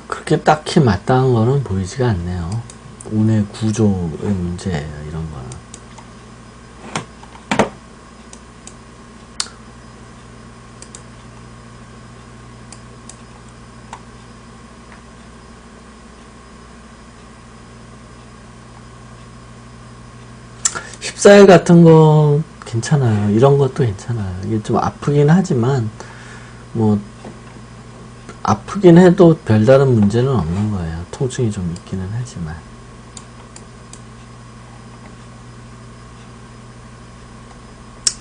그렇게 딱히 마땅한 거는 보이지가 않네요. 운의 구조의 문제예요, 이런 거는. 십사일 같은 거 괜찮아요. 이런 것도 괜찮아요. 이게 좀 아프긴 하지만 뭐 아프긴 해도 별다른 문제는 없는 거예요. 통증이 좀 있기는 하지만.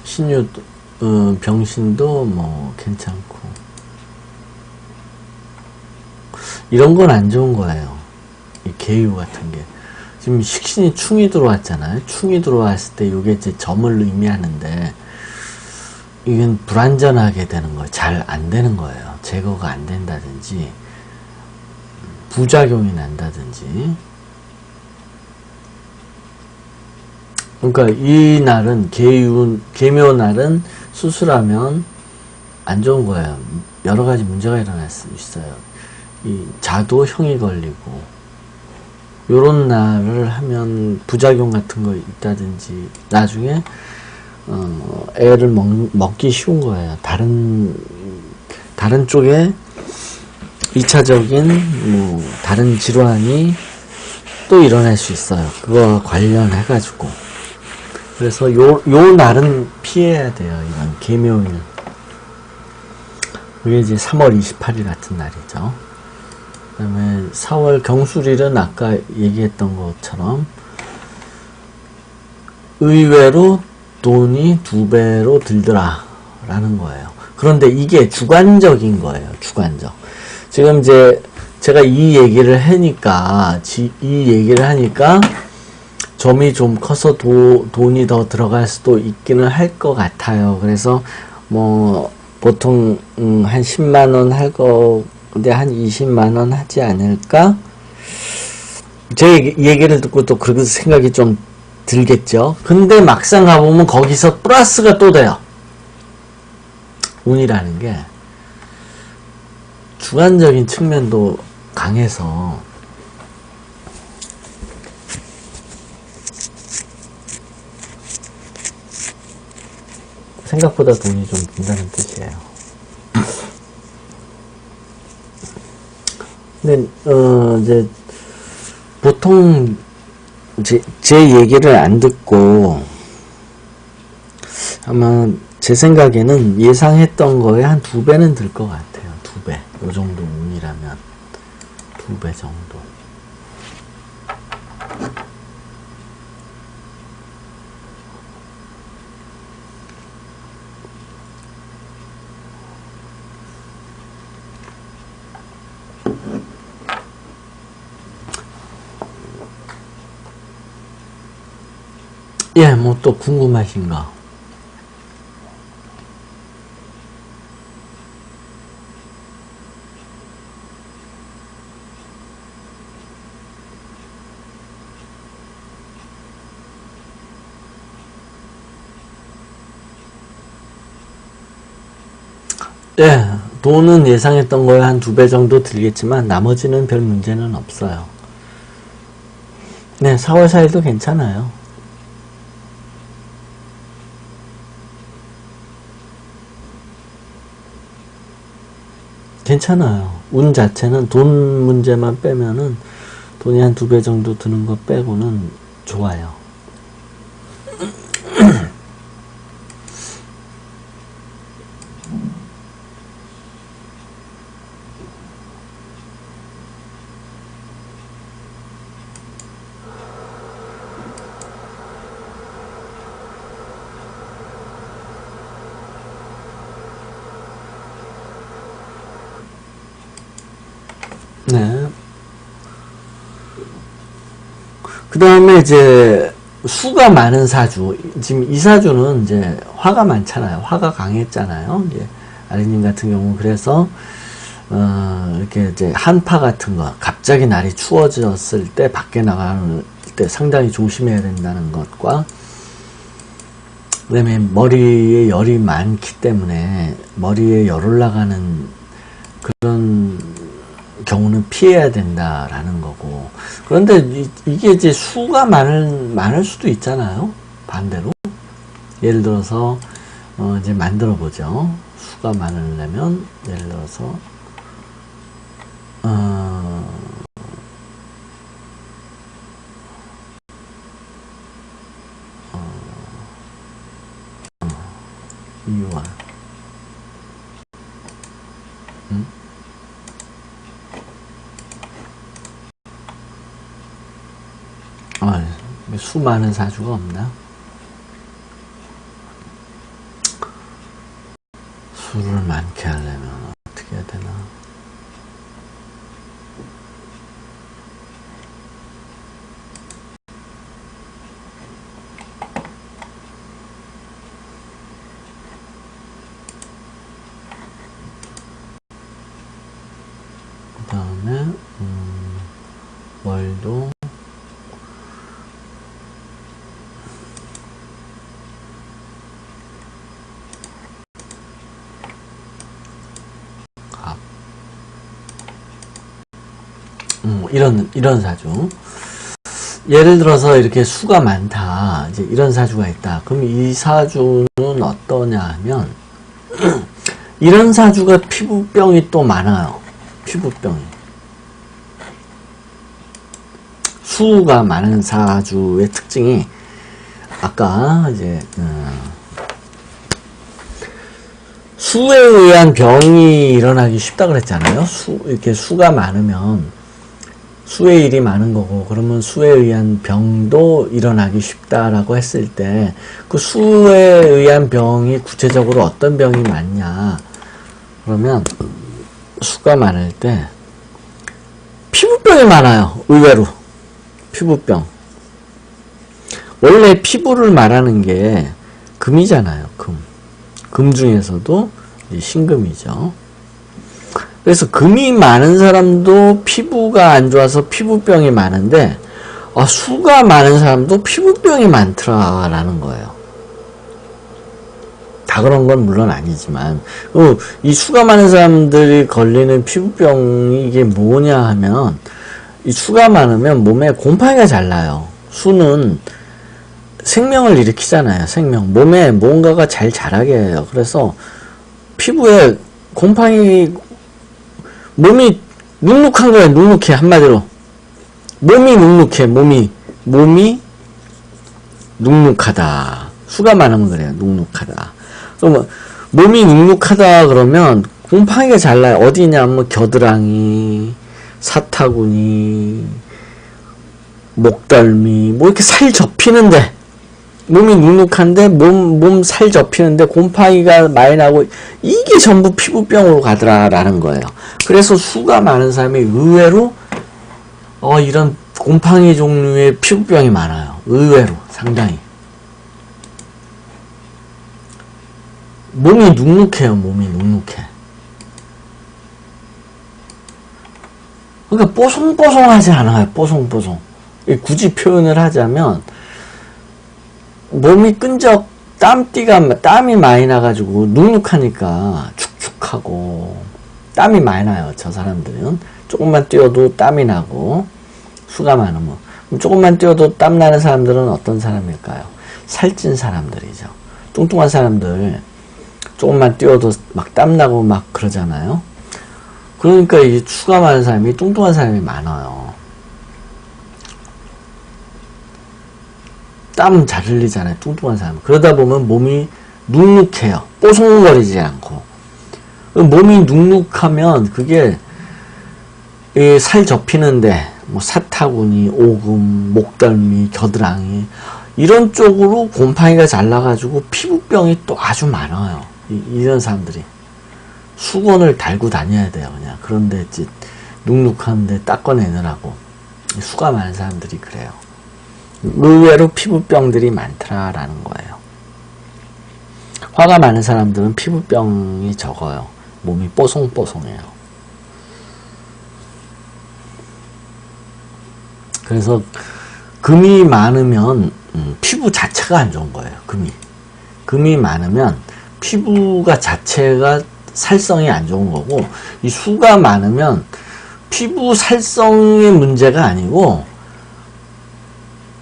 신유도, 병신도 뭐 괜찮고. 이런 건 안 좋은 거예요. 이 계유 같은 게. 지금 식신이 충이 들어왔잖아요. 충이 들어왔을 때 이게 이제 점을 의미하는데, 이건 불완전하게 되는 거예요. 잘 안 되는 거예요. 제거가 안 된다든지 부작용이 난다든지. 그러니까 이 날은 계묘날은 수술하면 안 좋은 거예요. 여러 가지 문제가 일어날 수 있어요. 이 자도형이 걸리고, 요런 날을 하면 부작용 같은 거 있다든지 나중에 애를 먹기 쉬운 거예요. 다른 쪽에 2차적인 뭐 다른 질환이 또 일어날 수 있어요. 그거와 관련해 가지고. 그래서 요 날은 피해야 돼요. 이런 계묘일. 그게 이제 3월 28일 같은 날이죠. 그 다음에 4월 경술일은 아까 얘기했던 것처럼 의외로 돈이 2배로 들더라 라는 거예요. 그런데 이게 주관적인 거예요. 주관적. 지금 이제 제가 이 얘기를 하니까 점이 좀 커서 돈이 더 들어갈 수도 있기는 할 것 같아요. 그래서 뭐 보통 한 10만원 할 건데 한 20만원 하지 않을까? 제 얘기를 듣고 또 그렇게 생각이 좀 들겠죠. 근데 막상 가보면 거기서 플러스가 또 돼요. 운이라는 게 주관적인 측면도 강해서 생각보다 돈이 좀 든다는 뜻이에요. 근데 이제 보통 제 얘기를 안 듣고 아마 제 생각에는 예상했던 거에 한 2배는 들 것 같아요. 2배. 요 정도 운이라면 2배 정도. 예, 뭐 또 궁금하신 거. 예, 돈은 예상했던 거에 한 2배 정도 들겠지만 나머지는 별 문제는 없어요. 네, 4월 4일도 괜찮아요. 괜찮아요. 운 자체는 돈 문제만 빼면은 돈이 한 2배 정도 드는 거 빼고는 좋아요. 네. 그 다음에 이제 수가 많은 사주. 지금 이 사주는 이제 화가 많잖아요. 화가 강했잖아요. 이제 아리님 같은 경우 그래서 이렇게 이제 한파 같은 거 갑자기 날이 추워졌을 때 밖에 나갈 때 상당히 조심해야 된다는 것과 그다음에 머리에 열이 많기 때문에 머리에 열 올라가는 그런 경우는 피해야 된다라는 거고. 그런데 이게 이제 수가 많을 수도 있잖아요. 반대로. 예를 들어서 이제 만들어 보죠. 수가 많으려면 예를 들어서 이유와 수 많은 사주가 없나? 수를 많게 하려면 어떻게 해야 되나? 그 다음에 월도 이런 사주. 예를 들어서 이렇게 수가 많다. 이제 이런 사주가 있다. 그럼 이 사주는 어떠냐 하면, 이런 사주가 피부병이 또 많아요. 피부병이. 수가 많은 사주의 특징이, 아까 이제, 수에 의한 병이 일어나기 쉽다 그랬잖아요. 이렇게 수가 많으면, 수의 일이 많은 거고, 그러면 수에 의한 병도 일어나기 쉽다라고 했을 때, 그 수에 의한 병이 구체적으로 어떤 병이 많냐. 그러면, 수가 많을 때, 피부병이 많아요. 의외로. 피부병. 원래 피부를 말하는 게 금이잖아요. 금 중에서도 신금이죠. 그래서 금이 많은 사람도 피부가 안 좋아서 피부병이 많은데 수가 많은 사람도 피부병이 많더라라는 거예요. 다 그런 건 물론 아니지만 이 수가 많은 사람들이 걸리는 피부병이 이게 뭐냐 하면 이 수가 많으면 몸에 곰팡이가 잘 나요. 수는 생명을 일으키잖아요. 생명. 몸에 뭔가가 잘 자라게 해요. 그래서 피부에 곰팡이 몸이 눅눅한 거예요. 눅눅해. 한마디로. 몸이 눅눅해. 몸이 눅눅하다. 수가 많으면 그래요. 눅눅하다. 그럼 몸이 눅눅하다 그러면 곰팡이가 잘 나요. 어디냐면 겨드랑이, 사타구니, 목덜미, 뭐 이렇게 살 접히는데 몸이 눅눅한데 몸 살 접히는데 곰팡이가 많이 나고 이게 전부 피부병으로 가더라라는 거예요. 그래서 수가 많은 사람이 의외로 이런 곰팡이 종류의 피부병이 많아요. 의외로 상당히. 몸이 눅눅해요. 몸이 눅눅해. 그러니까 뽀송뽀송하지 않아요. 뽀송뽀송. 굳이 표현을 하자면 몸이 끈적 땀이 많이 나가지고 눅눅하니까 축축하고 땀이 많이 나요. 저 사람들은 조금만 뛰어도 땀이 나고 수가 많으면 조금만 뛰어도 땀 나는 사람들은 어떤 사람일까요? 살찐 사람들이죠. 뚱뚱한 사람들 조금만 뛰어도 막 땀 나고 막 그러잖아요. 그러니까 이 수가 많은 사람이 뚱뚱한 사람이 많아요. 땀 잘 흘리잖아요. 뚱뚱한 사람. 그러다 보면 몸이 눅눅해요. 뽀송거리지 않고. 몸이 눅눅하면 그게 살 접히는데 뭐 사타구니, 오금, 목덜미, 겨드랑이 이런 쪽으로 곰팡이가 잘 나가지고 피부병이 또 아주 많아요. 이런 사람들이 수건을 달고 다녀야 돼요. 그냥 그런데 눅눅한데 닦아내느라고 수가 많은 사람들이 그래요. 의외로 피부병들이 많더라라는 거예요. 화가 많은 사람들은 피부병이 적어요. 몸이 뽀송뽀송해요. 그래서 금이 많으면 피부 자체가 안 좋은 거예요. 금이 많으면 피부가 자체가 살성이 안 좋은 거고, 이 수가 많으면 피부 살성의 문제가 아니고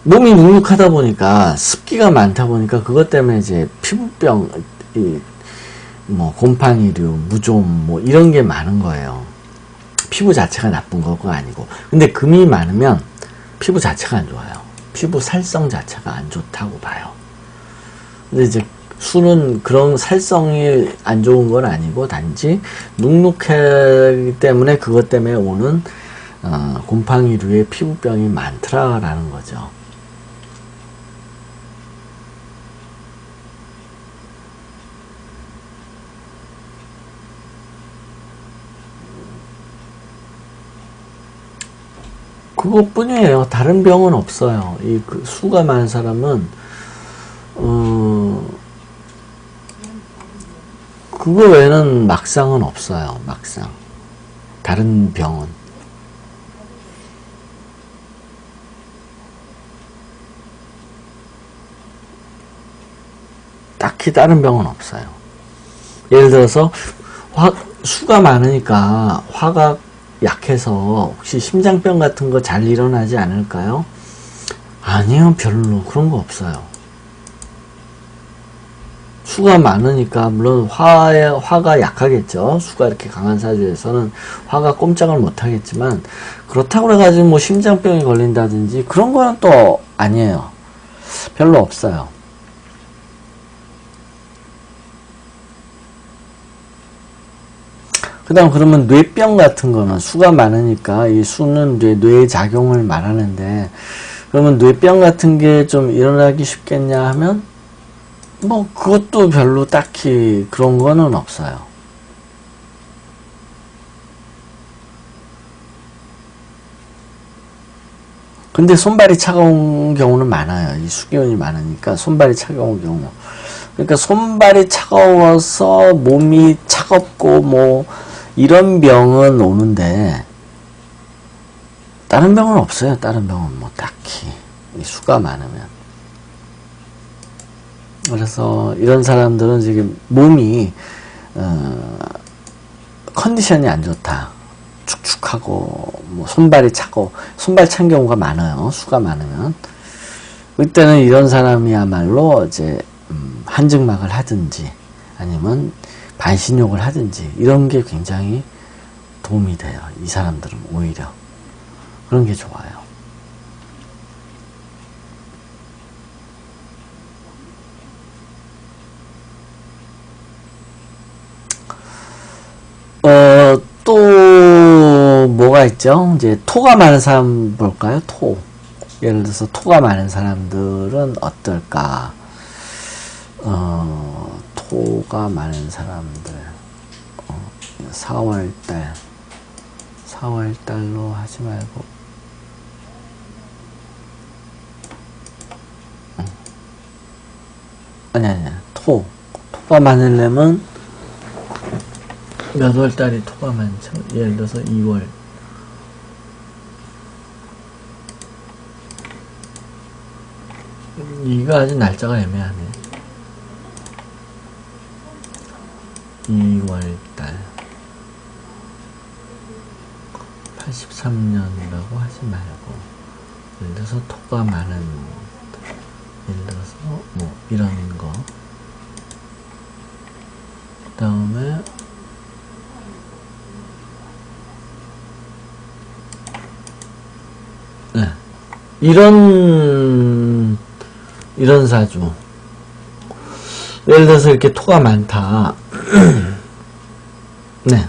몸이 눅눅하다 보니까 습기가 많다 보니까 그것 때문에 이제 피부병, 뭐 곰팡이류, 무좀 뭐 이런 게 많은 거예요. 피부 자체가 나쁜 거가 아니고. 근데 금이 많으면 피부 자체가 안 좋아요. 피부 살성 자체가 안 좋다고 봐요. 근데 이제 수는 그런 살성이 안 좋은 건 아니고 단지 눅눅하기 때문에 그것 때문에 오는 곰팡이류의 피부병이 많더라라는 거죠. 그것뿐이에요. 다른 병은 없어요. 그 수가 많은 사람은 그거 외에는 막상은 없어요. 막상 다른 병은 딱히 다른 병은 없어요. 예를 들어서 수가 많으니까 화가 약해서 혹시 심장병 같은 거 잘 일어나지 않을까요? 아니요, 별로 그런 거 없어요. 수가 많으니까 물론 화가 약하겠죠. 수가 이렇게 강한 사주에서는 화가 꼼짝을 못 하겠지만, 그렇다고 해가지고 뭐 심장병이 걸린다든지 그런 거는 또 아니에요. 별로 없어요. 그 다음 그러면 뇌병 같은 거는 수가 많으니까 이 수는 뇌 작용을 말하는데, 그러면 뇌병 같은 게 좀 일어나기 쉽겠냐 하면 뭐 그것도 별로 딱히 그런 거는 없어요. 근데 손발이 차가운 경우는 많아요. 이 수기운이 많으니까 손발이 차가운 경우. 그러니까 손발이 차가워서 몸이 차갑고 뭐 이런 병은 오는데 다른 병은 없어요. 다른 병은 뭐 딱히 이 수가 많으면. 그래서 이런 사람들은 지금 몸이 컨디션이 안 좋다, 축축하고 뭐 손발이 차고 손발 찬 경우가 많아요. 수가 많으면. 그때는 이런 사람이야말로 이제 한증막을 하든지 아니면 반신욕을 하든지 이런 게 굉장히 도움이 돼요. 이 사람들은 오히려 그런 게 좋아요. 또 뭐가 있죠? 이제 토가 많은 사람 볼까요? 예를 들어서 토가 많은 사람들은 어떨까? 토가 많은 사람들 4월달로 하지 말고 아니야 토가 토가 많으려면 몇 월 달이 토가 많죠? 예를 들어서 2월. 이거 아주 날짜가 애매하네. 2월달 83년이라고 하지 말고, 예를 들어서 토가 많은, 예를 들어서 뭐 이런 거. 그 다음에 네, 이런 사주. 예를 들어서 이렇게 토가 많다. 네.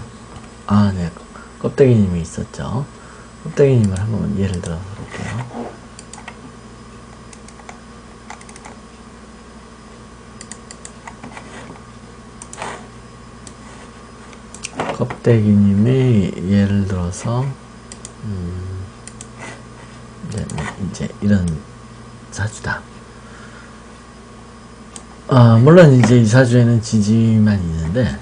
아, 네. 껍데기님이 있었죠. 껍데기님을 한번 예를 들어서 볼게요. 껍데기님이 예를 들어서, 네, 이제 이런 사주다. 물론 이제 이 사주에는 지지만 있는데,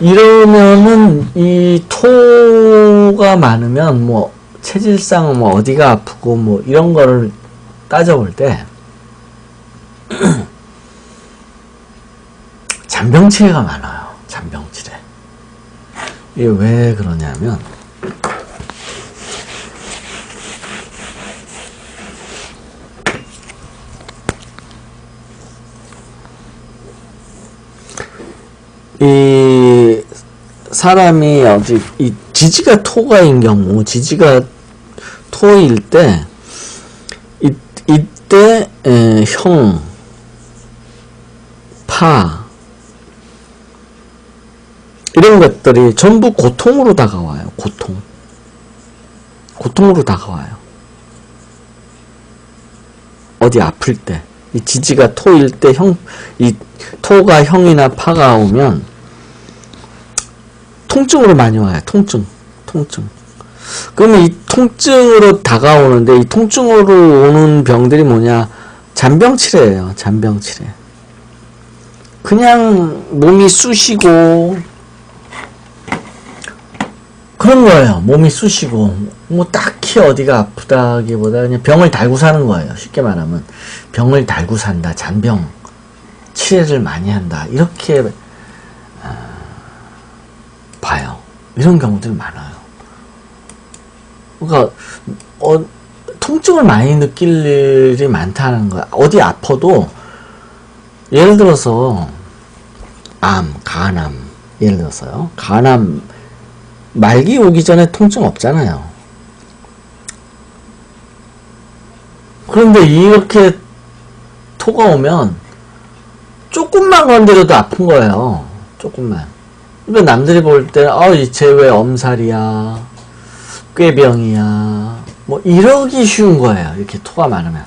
이러면은 이 토가 많으면 뭐 체질상 뭐 어디가 아프고 뭐 이런 거를 따져볼 때 잔병치레가 많아요. 잔병치레. 이게 왜 그러냐면, 이 사람이 어디 이 지지가 토가인 경우, 지지가 토일 때 이때 형, 파 이런 것들이 전부 고통으로 다가와요. 고통으로 다가와요. 어디 아플 때, 이 지지가 토일 때 이 토가 형이나 파가 오면 통증으로 많이 와요. 통증. 그러면 이 통증으로 다가오는데, 이 통증으로 오는 병들이 뭐냐? 잔병치레예요. 잔병치레. 그냥 몸이 쑤시고 그런 거예요. 몸이 쑤시고 뭐 딱히 어디가 아프다기보다 그냥 병을 달고 사는 거예요. 쉽게 말하면 병을 달고 산다. 잔병 치레를 많이 한다. 이렇게 봐요. 이런 경우들이 많아요. 그러니까 통증을 많이 느낄 일이 많다는 거야. 어디 아파도, 예를 들어서 간암, 예를 들어서요. 간암 말기 오기 전에 통증 없잖아요. 그런데 이렇게 토가 오면 조금만 건드려도 아픈 거예요. 조금만. 근데 남들이 볼 때, 쟤 왜 엄살이야, 꾀병이야, 뭐 이러기 쉬운 거예요. 이렇게 토가 많으면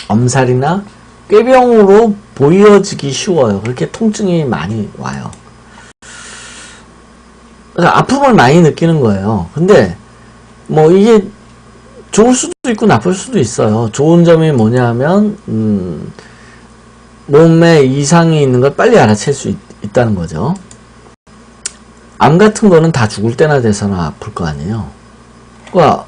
엄살이나 꾀병으로 보여지기 쉬워요. 그렇게 통증이 많이 와요. 그러니까 아픔을 많이 느끼는 거예요. 근데 뭐 이게 좋을 수도 있고 나쁠 수도 있어요. 좋은 점이 뭐냐면 몸에 이상이 있는 걸 빨리 알아챌 수 있다는 거죠. 암 같은 거는 다 죽을 때나 돼서나 아플 거 아니에요. 그러니까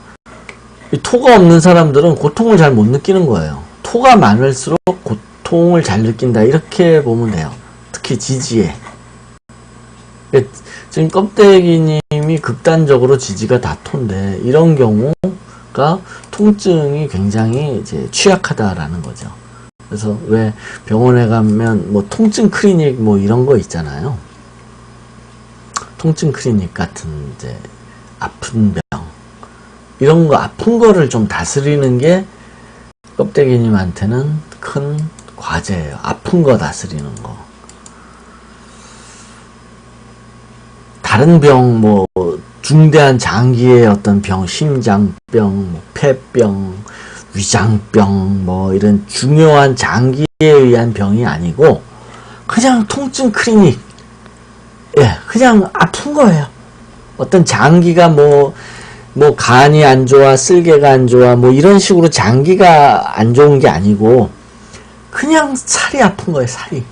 이 토가 없는 사람들은 고통을 잘 못 느끼는 거예요. 토가 많을수록 고통을 잘 느낀다. 이렇게 보면 돼요. 특히 지지에. 지금 껍데기님이 극단적으로 지지가 다 토인데, 이런 경우가 통증이 굉장히 이제 취약하다라는 거죠. 그래서 왜 병원에 가면 뭐 통증 클리닉 뭐 이런 거 있잖아요. 통증 클리닉 같은 이제 아픈 병, 이런 거 아픈 거를 좀 다스리는 게 껍데기님한테는 큰 과제예요. 아픈 거 다스리는 거. 다른 병, 뭐 중대한 장기의 어떤 병, 심장병, 뭐 폐병, 위장병, 뭐 이런 중요한 장기에 의한 병이 아니고 그냥 통증 클리닉, 그냥 아픈 거예요. 어떤 장기가 뭐 간이 안 좋아, 쓸개가 안 좋아, 뭐 이런 식으로 장기가 안 좋은 게 아니고 그냥 살이 아픈 거예요. 살이.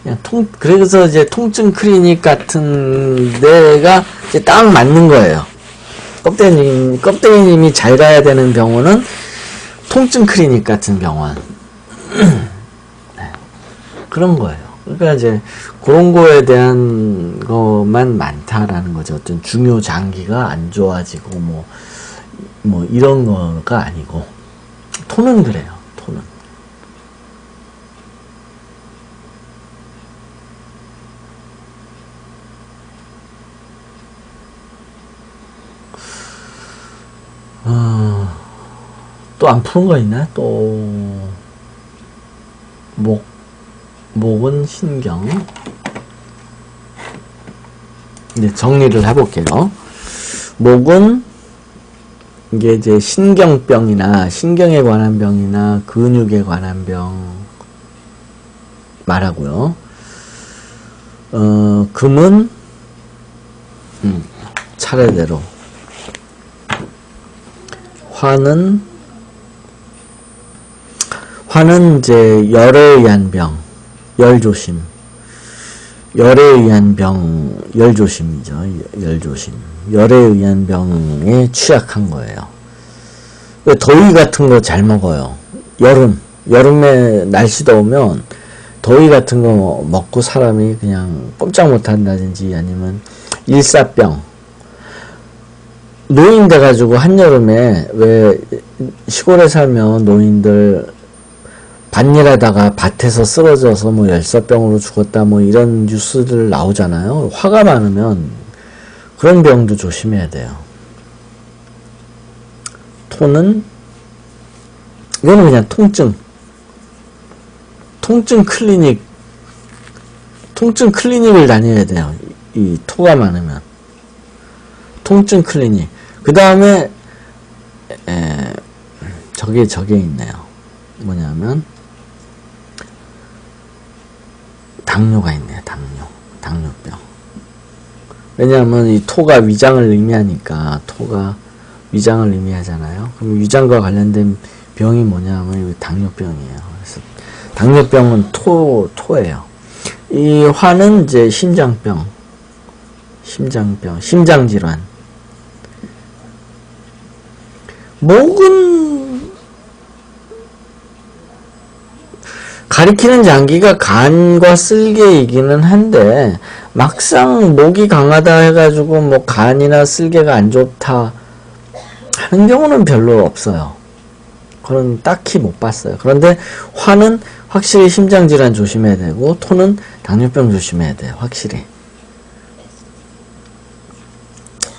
그냥 그래서 이제 통증 클리닉 같은 데가 이제 딱 맞는 거예요. 껍데기님이 잘 가야 되는 병원은 통증 클리닉 같은 병원. 네. 그런 거예요. 그러니까 이제 그런 거에 대한 것만 많다라는 거죠. 어떤 중요 장기가 안 좋아지고 뭐 이런 거가 아니고 토는 그래요. 토는. 또 안 푸는 거 있나? 또 목은 신경. 이제 정리를 해볼게요. 목은 이게 이제 신경병이나 신경에 관한 병이나 근육에 관한 병 말하고요. 금은 차례대로. 화는 이제 열에 의한 병, 열조심. 열에 의한 병, 열조심이죠. 열조심. 열에 의한 병에 취약한 거예요. 더위 같은 거 잘 먹어요. 여름에 날씨 더우면 더위 같은 거 먹고 사람이 그냥 꼼짝 못 한다든지 아니면 일사병. 노인 돼가지고 한여름에 왜 시골에 살면 노인들 밭일하다가 밭에서 쓰러져서 뭐 열사병으로 죽었다 뭐 이런 뉴스들 나오잖아요. 화가 많으면 그런 병도 조심해야 돼요. 토는 이거는 그냥 통증 클리닉을 다녀야 돼요. 이 토가 많으면 통증 클리닉. 그 다음에 저게 있네요. 뭐냐면 당뇨가 있네요. 당뇨병. 왜냐하면 이 토가 위장을 의미하니까 토가 위장을 의미하잖아요. 그럼 위장과 관련된 병이 뭐냐면 당뇨병이에요. 그래서 당뇨병은 토예요. 이 화는 이제 심장병, 심장질환. 목은 가리키는 장기가 간과 쓸개이기는 한데 막상 목이 강하다 해가지고 뭐 간이나 쓸개가 안 좋다 하는 경우는 별로 없어요. 그건 딱히 못 봤어요. 그런데 화는 확실히 심장질환 조심해야 되고 토는 당뇨병 조심해야 돼요. 확실히.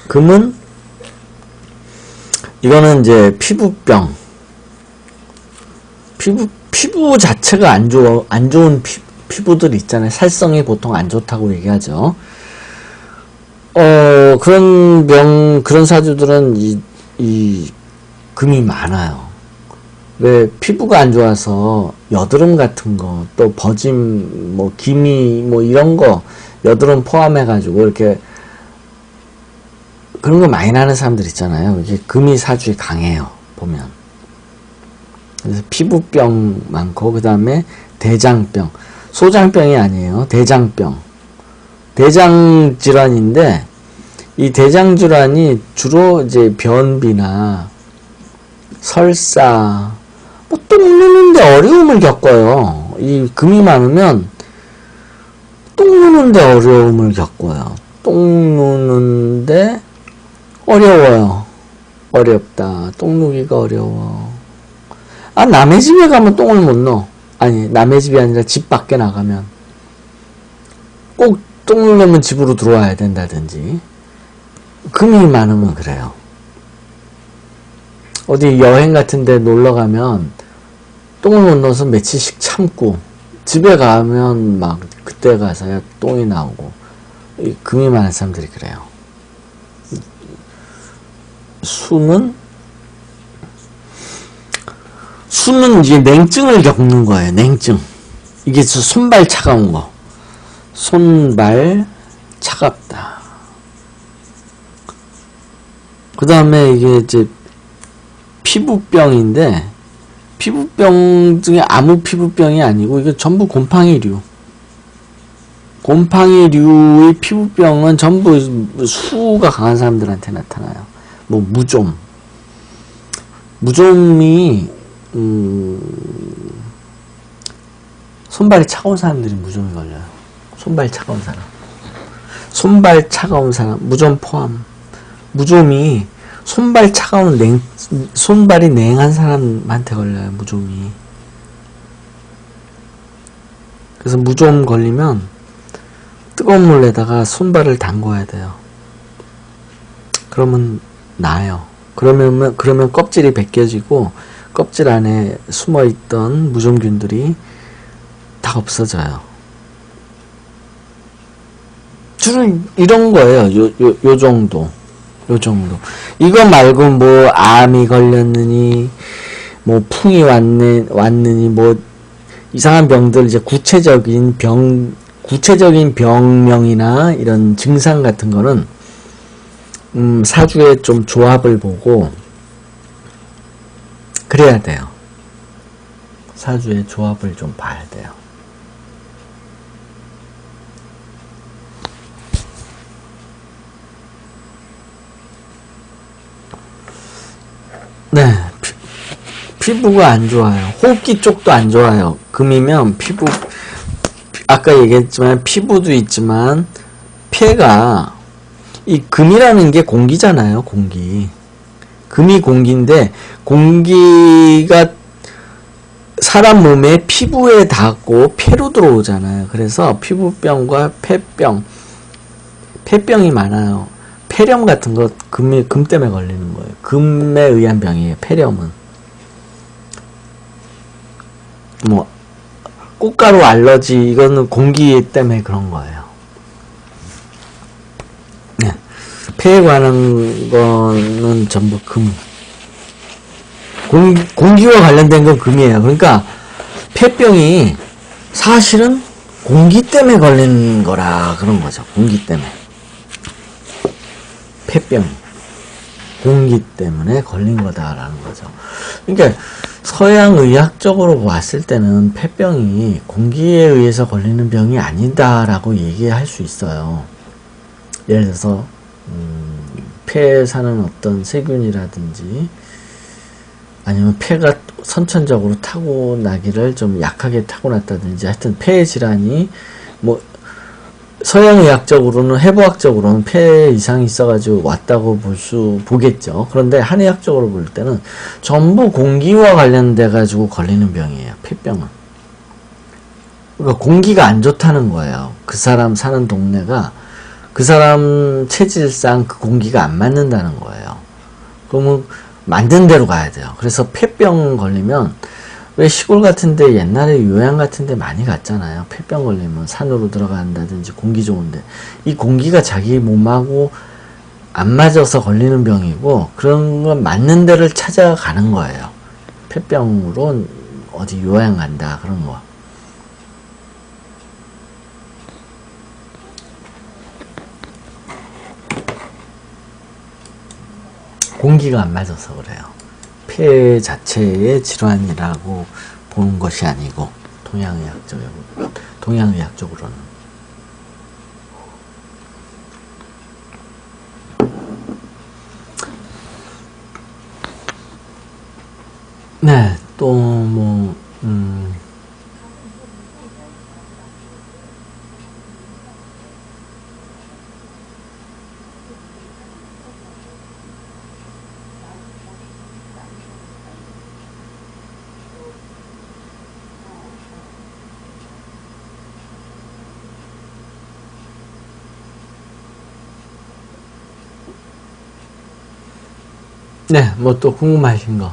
금은 이거는 이제 피부병. 피부 자체가 안 좋은 피부들 있잖아요. 살성이 보통 안 좋다고 얘기하죠. 그런 사주들은 이 금이 많아요. 왜 피부가 안 좋아서 여드름 같은 거, 또 버짐, 뭐 기미, 뭐 이런 거 여드름 포함해가지고 이렇게 그런 거 많이 나는 사람들 있잖아요. 이게 금이 사주에 강해요. 보면. 그래서 피부병 많고 그 다음에 대장병. 소장병이 아니에요. 대장병. 대장질환인데 이 대장질환이 주로 이제 변비나 설사, 뭐 똥 누는데 어려움을 겪어요. 이 금이 많으면 똥 누는데 어려움을 겪어요. 똥 누는데 어려워요. 어렵다. 똥 누기가 어려워. 남의 집에 가면 똥을 못 넣어. 아니, 남의 집이 아니라 집 밖에 나가면 꼭 똥을 넣으면 집으로 들어와야 된다든지. 금이 많으면 그래요. 어디 여행 같은 데 놀러 가면 똥을 못 넣어서 며칠씩 참고 집에 가면 막 그때 가서야 똥이 나오고. 금이 많은 사람들이 그래요. 수는 이제 냉증을 겪는 거예요. 냉증. 이게 손발 차가운 거. 손발 차갑다. 그 다음에 이게 이제 피부병인데, 피부병 중에 아무 피부병이 아니고, 이게 전부 곰팡이류. 곰팡이류의 피부병은 전부 수가 강한 사람들한테 나타나요. 뭐 무좀이 손발이 차가운 사람들이 무좀이 걸려요. 손발 차가운 사람, 무좀 포함. 무좀이 손발이 냉한 사람한테 걸려요. 무좀이. 그래서 무좀 걸리면 뜨거운 물에다가 손발을 담궈야 돼요. 그러면 나아요. 그러면 껍질이 벗겨지고 껍질 안에 숨어있던 무좀균들이 다 없어져요. 주로 이런 거예요. 요 정도. 이거 말고 뭐 암이 걸렸느니 뭐 풍이 왔느니 뭐 이상한 병들, 이제 구체적인 병명이나 이런 증상 같은 거는 사주의 좀 조합을 보고 그래야 돼요. 사주의 조합을 좀 봐야 돼요. 네, 피부가 안 좋아요. 호흡기 쪽도 안 좋아요. 금이면 아까 얘기했지만 피부도 있지만 폐가, 이 금이라는 게 공기잖아요. 금이 공기인데 공기가 사람 몸에 피부에 닿고 폐로 들어오잖아요. 그래서 피부병과 폐병이 많아요. 폐렴 같은 거 금 때문에 걸리는 거예요. 금에 의한 병이에요. 폐렴은. 뭐 꽃가루 알러지, 이거는 공기 때문에 그런 거예요. 네. 폐에 관한 거는 전부 금. 공기와 관련된 건 금이에요. 그러니까 폐병이 사실은 공기 때문에 걸리는 거라 그런 거죠. 공기 때문에. 폐병이 공기 때문에 걸린 거다라는 거죠. 그러니까 서양 의학적으로 봤을 때는 폐병이 공기에 의해서 걸리는 병이 아니다라고 얘기할 수 있어요. 예를 들어서 폐에 사는 어떤 세균이라든지 아니면 폐가 선천적으로 타고나기를 좀 약하게 타고났다든지, 하여튼 폐 질환이 뭐 서양의학적으로는, 해부학적으로는 폐 이상이 있어가지고 왔다고 보겠죠. 그런데 한의학적으로 볼 때는 전부 공기와 관련돼 가지고 걸리는 병이에요. 폐병은. 그러니까 공기가 안 좋다는 거예요. 그 사람 사는 동네가 그 사람 체질상 그 공기가 안 맞는다는 거예요. 그러면 만든 대로 가야 돼요. 그래서 폐병 걸리면, 왜 시골 같은데 옛날에 요양 같은데 많이 갔잖아요. 폐병 걸리면 산으로 들어간다든지 공기 좋은데, 이 공기가 자기 몸하고 안 맞아서 걸리는 병이고, 그런 건 맞는 데를 찾아가는 거예요. 폐병으로 어디 요양 간다 그런 거. 공기가 안 맞아서 그래요. 폐 자체의 질환이라고 보는 것이 아니고, 동양의학적으로는. 네, 또 뭐 네, 뭐 또 궁금하신 거.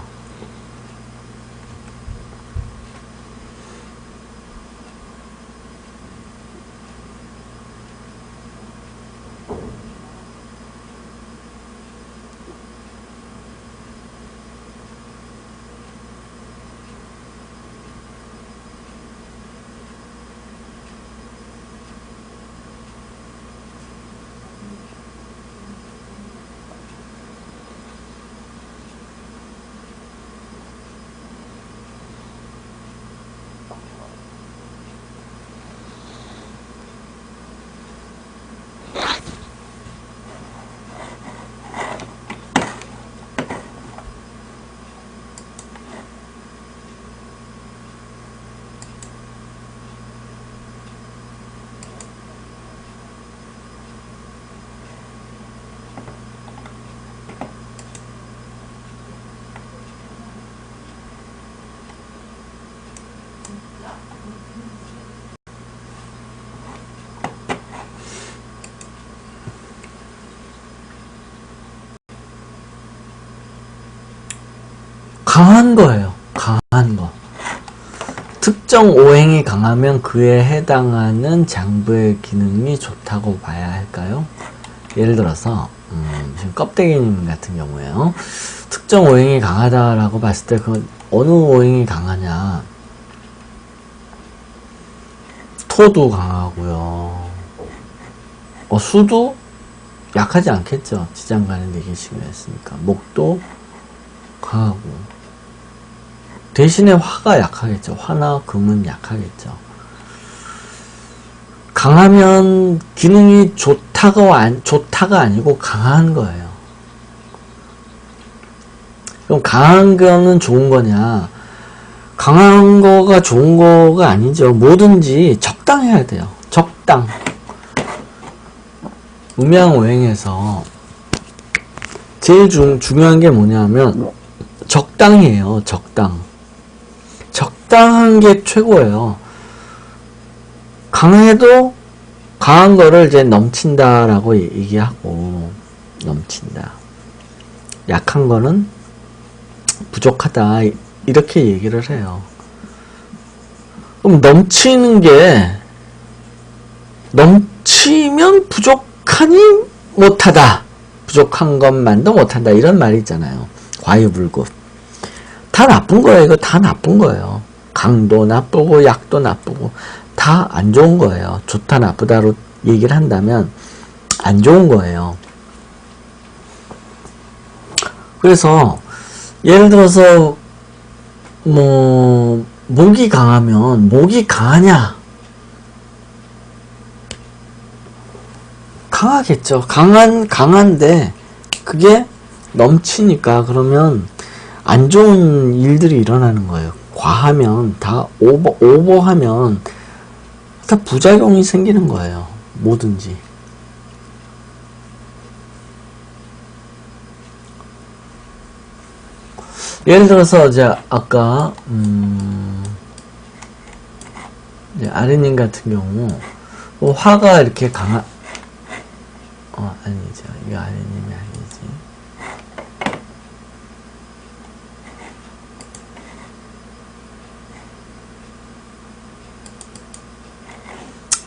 강한 거예요. 강한 거. 특정 오행이 강하면 그에 해당하는 장부의 기능이 좋다고 봐야 할까요? 예를 들어서 지금 껍데기님 같은 경우에요. 특정 오행이 강하다라고 봤을 때 그 어느 오행이 강하냐? 토도 강하고요. 수도 약하지 않겠죠. 지장간에 4개씩이나 했으니까. 목도 강하고. 대신에 화가 약하겠죠. 화나 금은 약하겠죠. 강하면 기능이 좋다가 아니고 강한 거예요. 그럼 강한 거는 좋은 거냐? 강한 거가 좋은 거가 아니죠. 뭐든지 적당해야 돼요. 적당. 음양오행에서 제일 중요한 게 뭐냐면 적당이에요. 적당. 적당한 게 최고예요. 강해도 강한 거를 이제 넘친다라고 얘기하고, 넘친다. 약한 거는 부족하다. 이렇게 얘기를 해요. 그럼 넘치면 부족하니 못하다. 부족한 것만도 못한다. 이런 말이 있잖아요. 과유불급. 다 나쁜 거예요. 이거 다 나쁜 거예요. 강도 나쁘고 약도 나쁘고 다 안 좋은 거예요. 좋다 나쁘다로 얘기를 한다면 안 좋은 거예요. 그래서 예를 들어서 목이 강하면 목이 강하냐? 강하겠죠. 강한데 그게 넘치니까 그러면 안 좋은 일들이 일어나는 거예요. 과하면 다 오버하면 다 부작용이 생기는 거예요. 뭐든지. 예를 들어서 이제 아까 이제 아린님 같은 경우 화가 이렇게 아니죠. 이거 아린님이 아니지.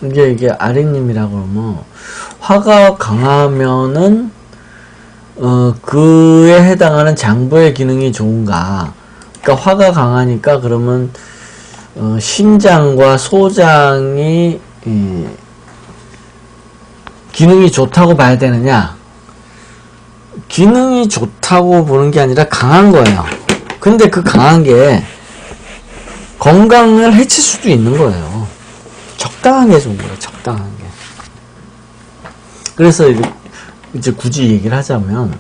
이게 아린님이라고 그러면 화가 강하면은 그에 해당하는 장부의 기능이 좋은가? 그러니까 화가 강하니까 그러면 신장과 소장이 기능이 좋다고 봐야 되느냐? 기능이 좋다고 보는 게 아니라 강한 거예요. 근데 그 강한 게 건강을 해칠 수도 있는 거예요. 적당한 게 좋은 거예요. 적당한 게. 그래서 이제 굳이 얘기를 하자면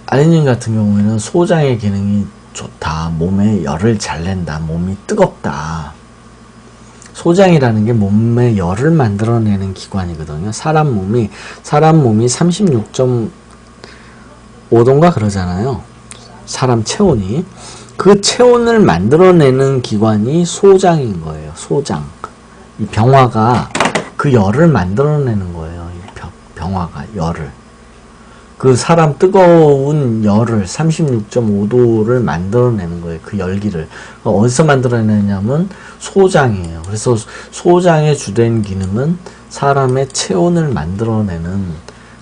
아린님 같은 경우에는 소장의 기능이 좋다. 몸에 열을 잘 낸다. 몸이 뜨겁다. 소장이라는 게 몸에 열을 만들어내는 기관이거든요. 사람 몸이 36.5도인가 그러잖아요. 사람 체온이. 그 체온을 만들어내는 기관이 소장인 거예요. 소장. 이 병화가 그 열을 만들어내는 거예요. 이 병화가 열을. 그 사람 뜨거운 열을 36.5도를 만들어내는 거예요. 그 열기를. 어디서 만들어내냐면 소장이에요. 그래서 소장의 주된 기능은 사람의 체온을 만들어내는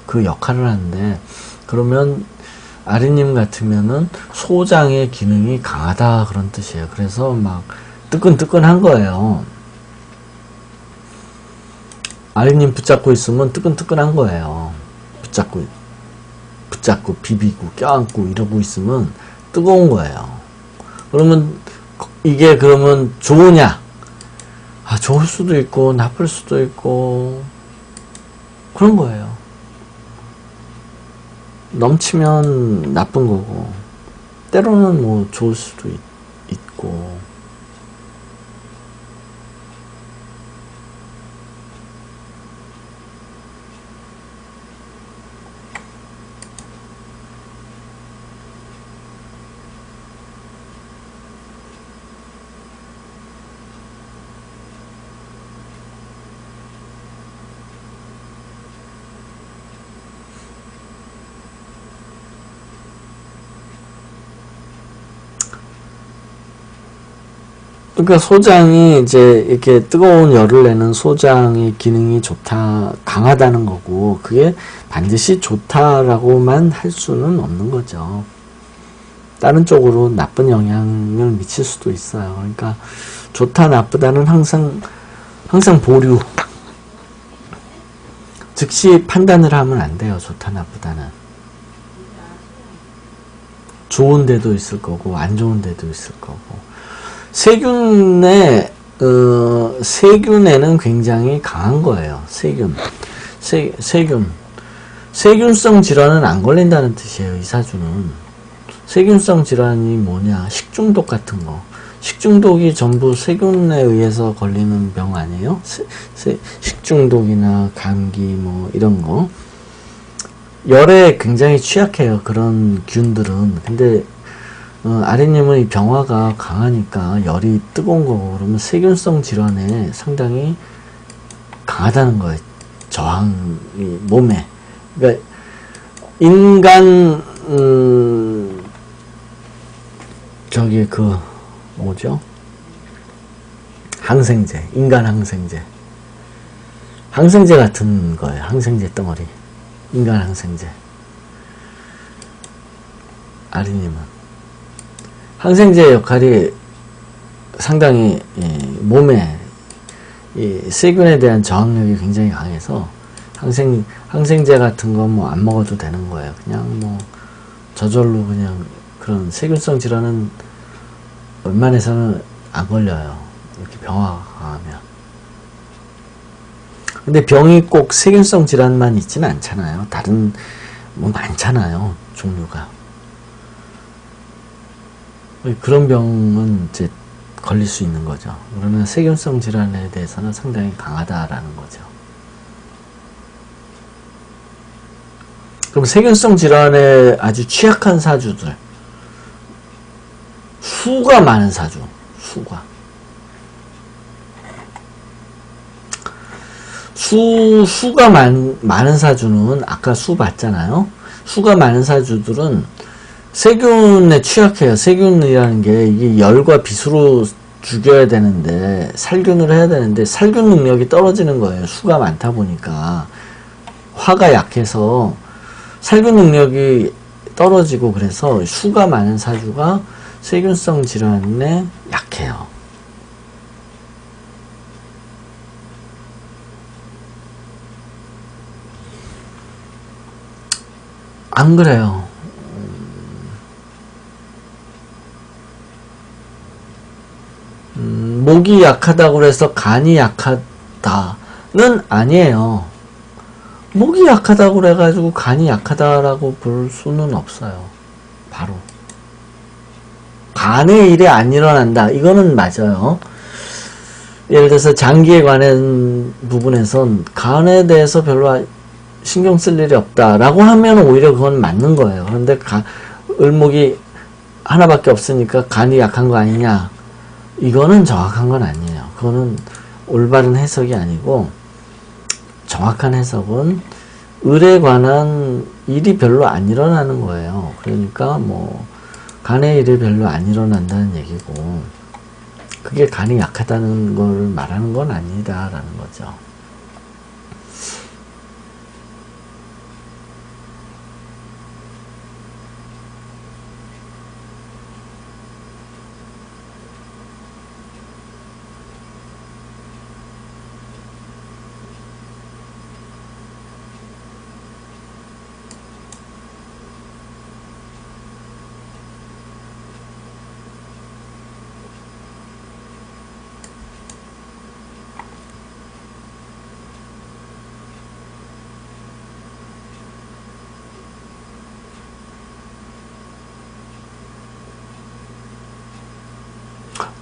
그 역할을 하는데, 그러면 아리님 같으면은 소장의 기능이 강하다 그런 뜻이에요. 그래서 막 뜨끈뜨끈한 거예요. 아리님 붙잡고 있으면 뜨끈뜨끈한 거예요. 붙잡고 비비고 껴안고 이러고 있으면 뜨거운 거예요. 그러면 이게 그러면 좋으냐? 좋을 수도 있고 나쁠 수도 있고 그런 거예요. 넘치면 나쁜 거고 때로는 뭐 좋을 수도 있고. 그러니까 소장이 이제 이렇게 뜨거운 열을 내는 소장의 기능이 좋다, 강하다는 거고, 그게 반드시 좋다라고만 할 수는 없는 거죠. 다른 쪽으로 나쁜 영향을 미칠 수도 있어요. 그러니까 좋다, 나쁘다는 항상 보류. 즉시 판단을 하면 안 돼요. 좋다, 나쁘다는. 좋은 데도 있을 거고, 안 좋은 데도 있을 거고. 세균에는 굉장히 강한 거예요. 세균성 질환은 안 걸린다는 뜻이에요. 이 사주는. 세균성 질환이 뭐냐? 식중독 같은 거. 식중독이 전부 세균에 의해서 걸리는 병 아니에요? 식중독이나 감기 뭐 이런 거. 열에 굉장히 취약해요. 그런 균들은. 근데 아리님은 이 병화가 강하니까 열이 뜨거운 거고, 그러면 세균성 질환에 상당히 강하다는 거예요. 저항이 몸에. 그러니까 인간 저기 뭐죠? 항생제, 인간 항생제. 항생제 같은 거예요. 항생제 덩어리. 인간 항생제. 아리님은. 항생제의 역할이 상당히 몸에 세균에 대한 저항력이 굉장히 강해서 항생제 같은 건 뭐 안 먹어도 되는 거예요. 그냥 뭐 저절로 그냥 그런 세균성 질환은 웬만해서는 안 걸려요. 이렇게 병화가 강하면. 근데 병이 꼭 세균성 질환만 있지는 않잖아요. 다른 뭐 많잖아요. 종류가. 그런 병은 이제 걸릴 수 있는 거죠. 그러면 세균성 질환에 대해서는 상당히 강하다라는 거죠. 그럼 세균성 질환에 아주 취약한 사주들, 수가 많은 사주, 수가 많은 사주는 아까 수 봤잖아요. 수가 많은 사주들은 세균에 취약해요. 세균이라는 게 이게 열과 빛으로 죽여야 되는데, 살균을 해야 되는데 살균 능력이 떨어지는 거예요. 수가 많다 보니까. 화가 약해서 살균 능력이 떨어지고, 그래서 수가 많은 사주가 세균성 질환에 약해요. 안 그래요. 목이 약하다고 해서 간이 약하다는 아니에요. 목이 약하다고 해가지고 간이 약하다라고 볼 수는 없어요. 바로. 간의 일이 안 일어난다. 이거는 맞아요. 예를 들어서 장기에 관한 부분에선 간에 대해서 별로 신경 쓸 일이 없다라고 하면 오히려 그건 맞는 거예요. 그런데 을목이 하나밖에 없으니까 간이 약한 거 아니냐? 이거는 정확한 건 아니에요. 그거는 올바른 해석이 아니고, 정확한 해석은 을에 관한 일이 별로 안 일어나는 거예요. 그러니까 뭐 간의 일이 별로 안 일어난다는 얘기고, 그게 간이 약하다는 걸 말하는 건 아니다라는 거죠.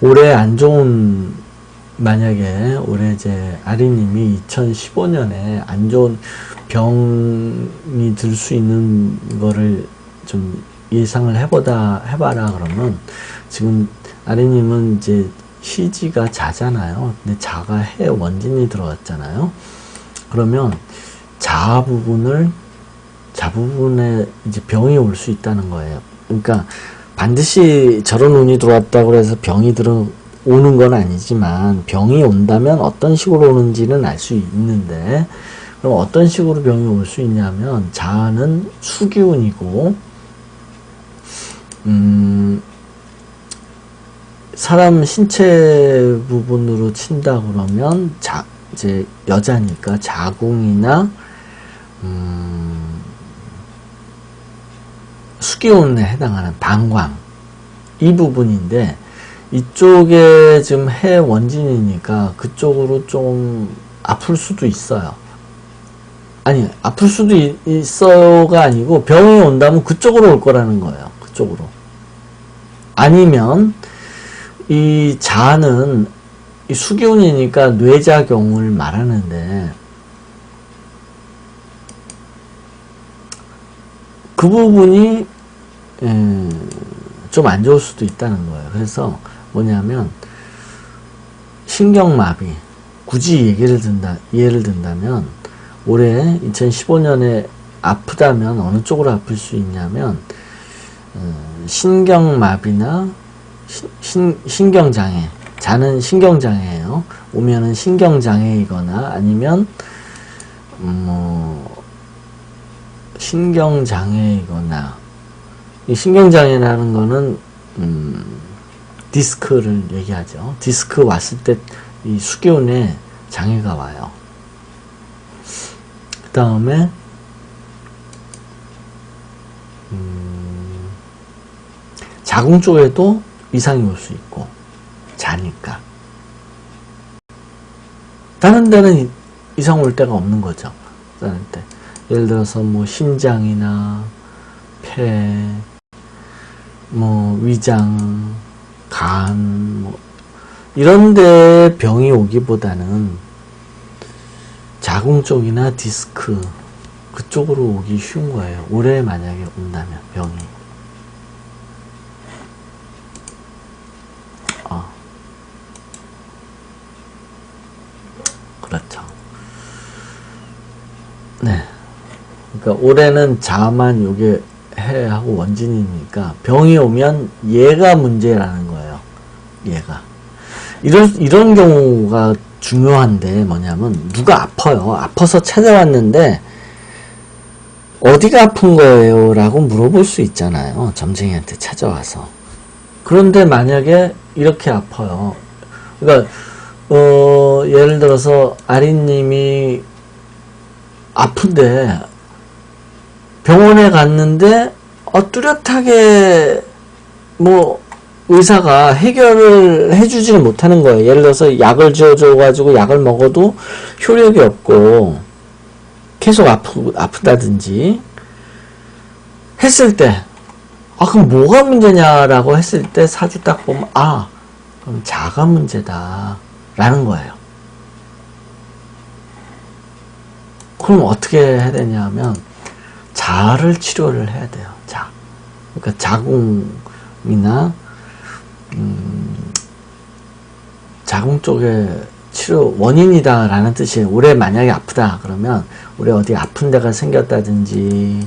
올해 안 좋은, 만약에 올해 이제 아리님이 2015년에 안 좋은 병이 들 수 있는 거를 좀 예상을 해봐라 그러면, 지금 아리님은 이제 희지가 자잖아요. 근데 자가 해 원진이 들어왔잖아요. 그러면 자 부분에 이제 병이 올 수 있다는 거예요. 그러니까 반드시 저런 운이 들어왔다고 해서 병이 오는 건 아니지만 병이 온다면 어떤 식으로 오는지는 알 수 있는데, 그럼 어떤 식으로 병이 올 수 있냐면 자아는 수기운이고 사람 신체 부분으로 친다 그러면 이제 여자니까 자궁이나 수기운에 해당하는 방광 이 부분인데, 이쪽에 지금 해 원진이니까 그쪽으로 좀 아플 수도 있어요. 아니, 아플 수도 있어가 아니고 병이 온다면 그쪽으로 올 거라는 거예요. 그쪽으로. 아니면 이 자는 이 수기운이니까 뇌작용을 말하는데, 그 부분이 좀 안 좋을 수도 있다는 거예요. 그래서 뭐냐면 신경마비, 굳이 예를 든다면 올해 2015년에 아프다면 어느 쪽으로 아플 수 있냐면 신경마비나 신경장애, 자는 신경장애예요. 오면은 신경장애이거나 아니면 신경장애이거나, 이 신경장애라는 거는 디스크를 얘기하죠. 디스크 왔을 때 이 수기운에 장애가 와요. 그 다음에 자궁 쪽에도 이상이 올 수 있고, 자니까. 다른 데는 이상 올 데가 없는 거죠. 다른 데. 예를 들어서 뭐 심장이나 폐, 뭐 위장, 간, 뭐 이런 데 병이 오기보다는 자궁 쪽이나 디스크 그쪽으로 오기 쉬운 거예요. 올해 만약에 온다면 병이. 그렇죠. 네. 그러니까 올해는 자만 요게 해하고 원진이니까 병이 오면 얘가 문제라는 거예요. 얘가. 이런 경우가 중요한데 뭐냐면 누가 아파요. 아파서 찾아왔는데 어디가 아픈 거예요? 라고 물어볼 수 있잖아요. 점쟁이한테 찾아와서. 그런데 만약에 이렇게 아파요. 그러니까 예를 들어서 아린님이 아픈데 병원에 갔는데 뚜렷하게 뭐 의사가 해결을 해주지는 못하는 거예요. 예를 들어서 약을 지어줘가지고 약을 먹어도 효력이 없고 계속 아프다든지 했을 때, 그럼 뭐가 문제냐라고 했을 때 사주 딱 보면 그럼 자가 문제다 라는 거예요. 그럼 어떻게 해야 되냐면 자를 치료를 해야 돼요. 자. 그러니까 자궁이나 자궁 쪽에 치료 원인이다 라는 뜻이에요. 올해 만약에 아프다 그러면 올해 어디 아픈 데가 생겼다든지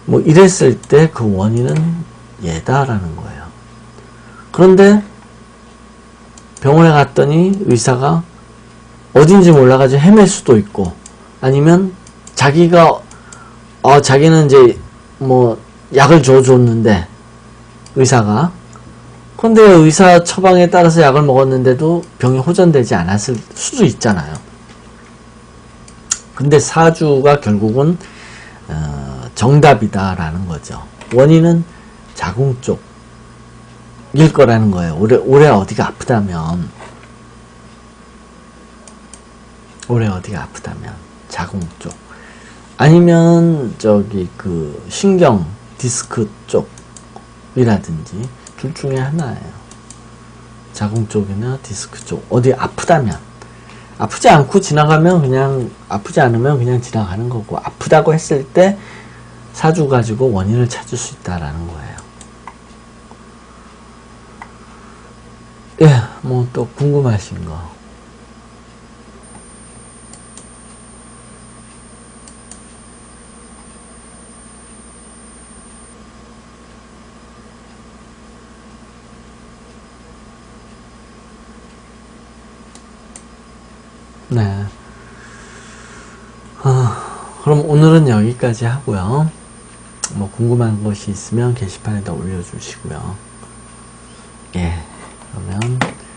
뭐 이랬을 때 그 원인은 얘다 라는 거예요. 그런데 병원에 갔더니 의사가 어딘지 몰라가지고 헤맬 수도 있고, 아니면 자기가 자기는 이제 뭐 약을 줘줬는데 의사가, 근데 의사 처방에 따라서 약을 먹었는데도 병이 호전되지 않았을 수도 있잖아요. 근데 사주가 결국은 정답이다 라는 거죠. 원인은 자궁 쪽일 거라는 거예요. 올해 어디가 아프다면, 자궁 쪽, 아니면 저기 그 신경 디스크 쪽이라든지 둘 중에 하나예요. 자궁 쪽이나 디스크 쪽 어디 아프다면, 아프지 않고 지나가면 그냥, 아프지 않으면 그냥 지나가는 거고, 아프다고 했을 때 사주 가지고 원인을 찾을 수 있다라는 거예요. 예, 뭐 또 궁금하신 거. 네. 그럼 오늘은 여기까지 하고요. 뭐 궁금한 것이 있으면 게시판에다 올려주시고요.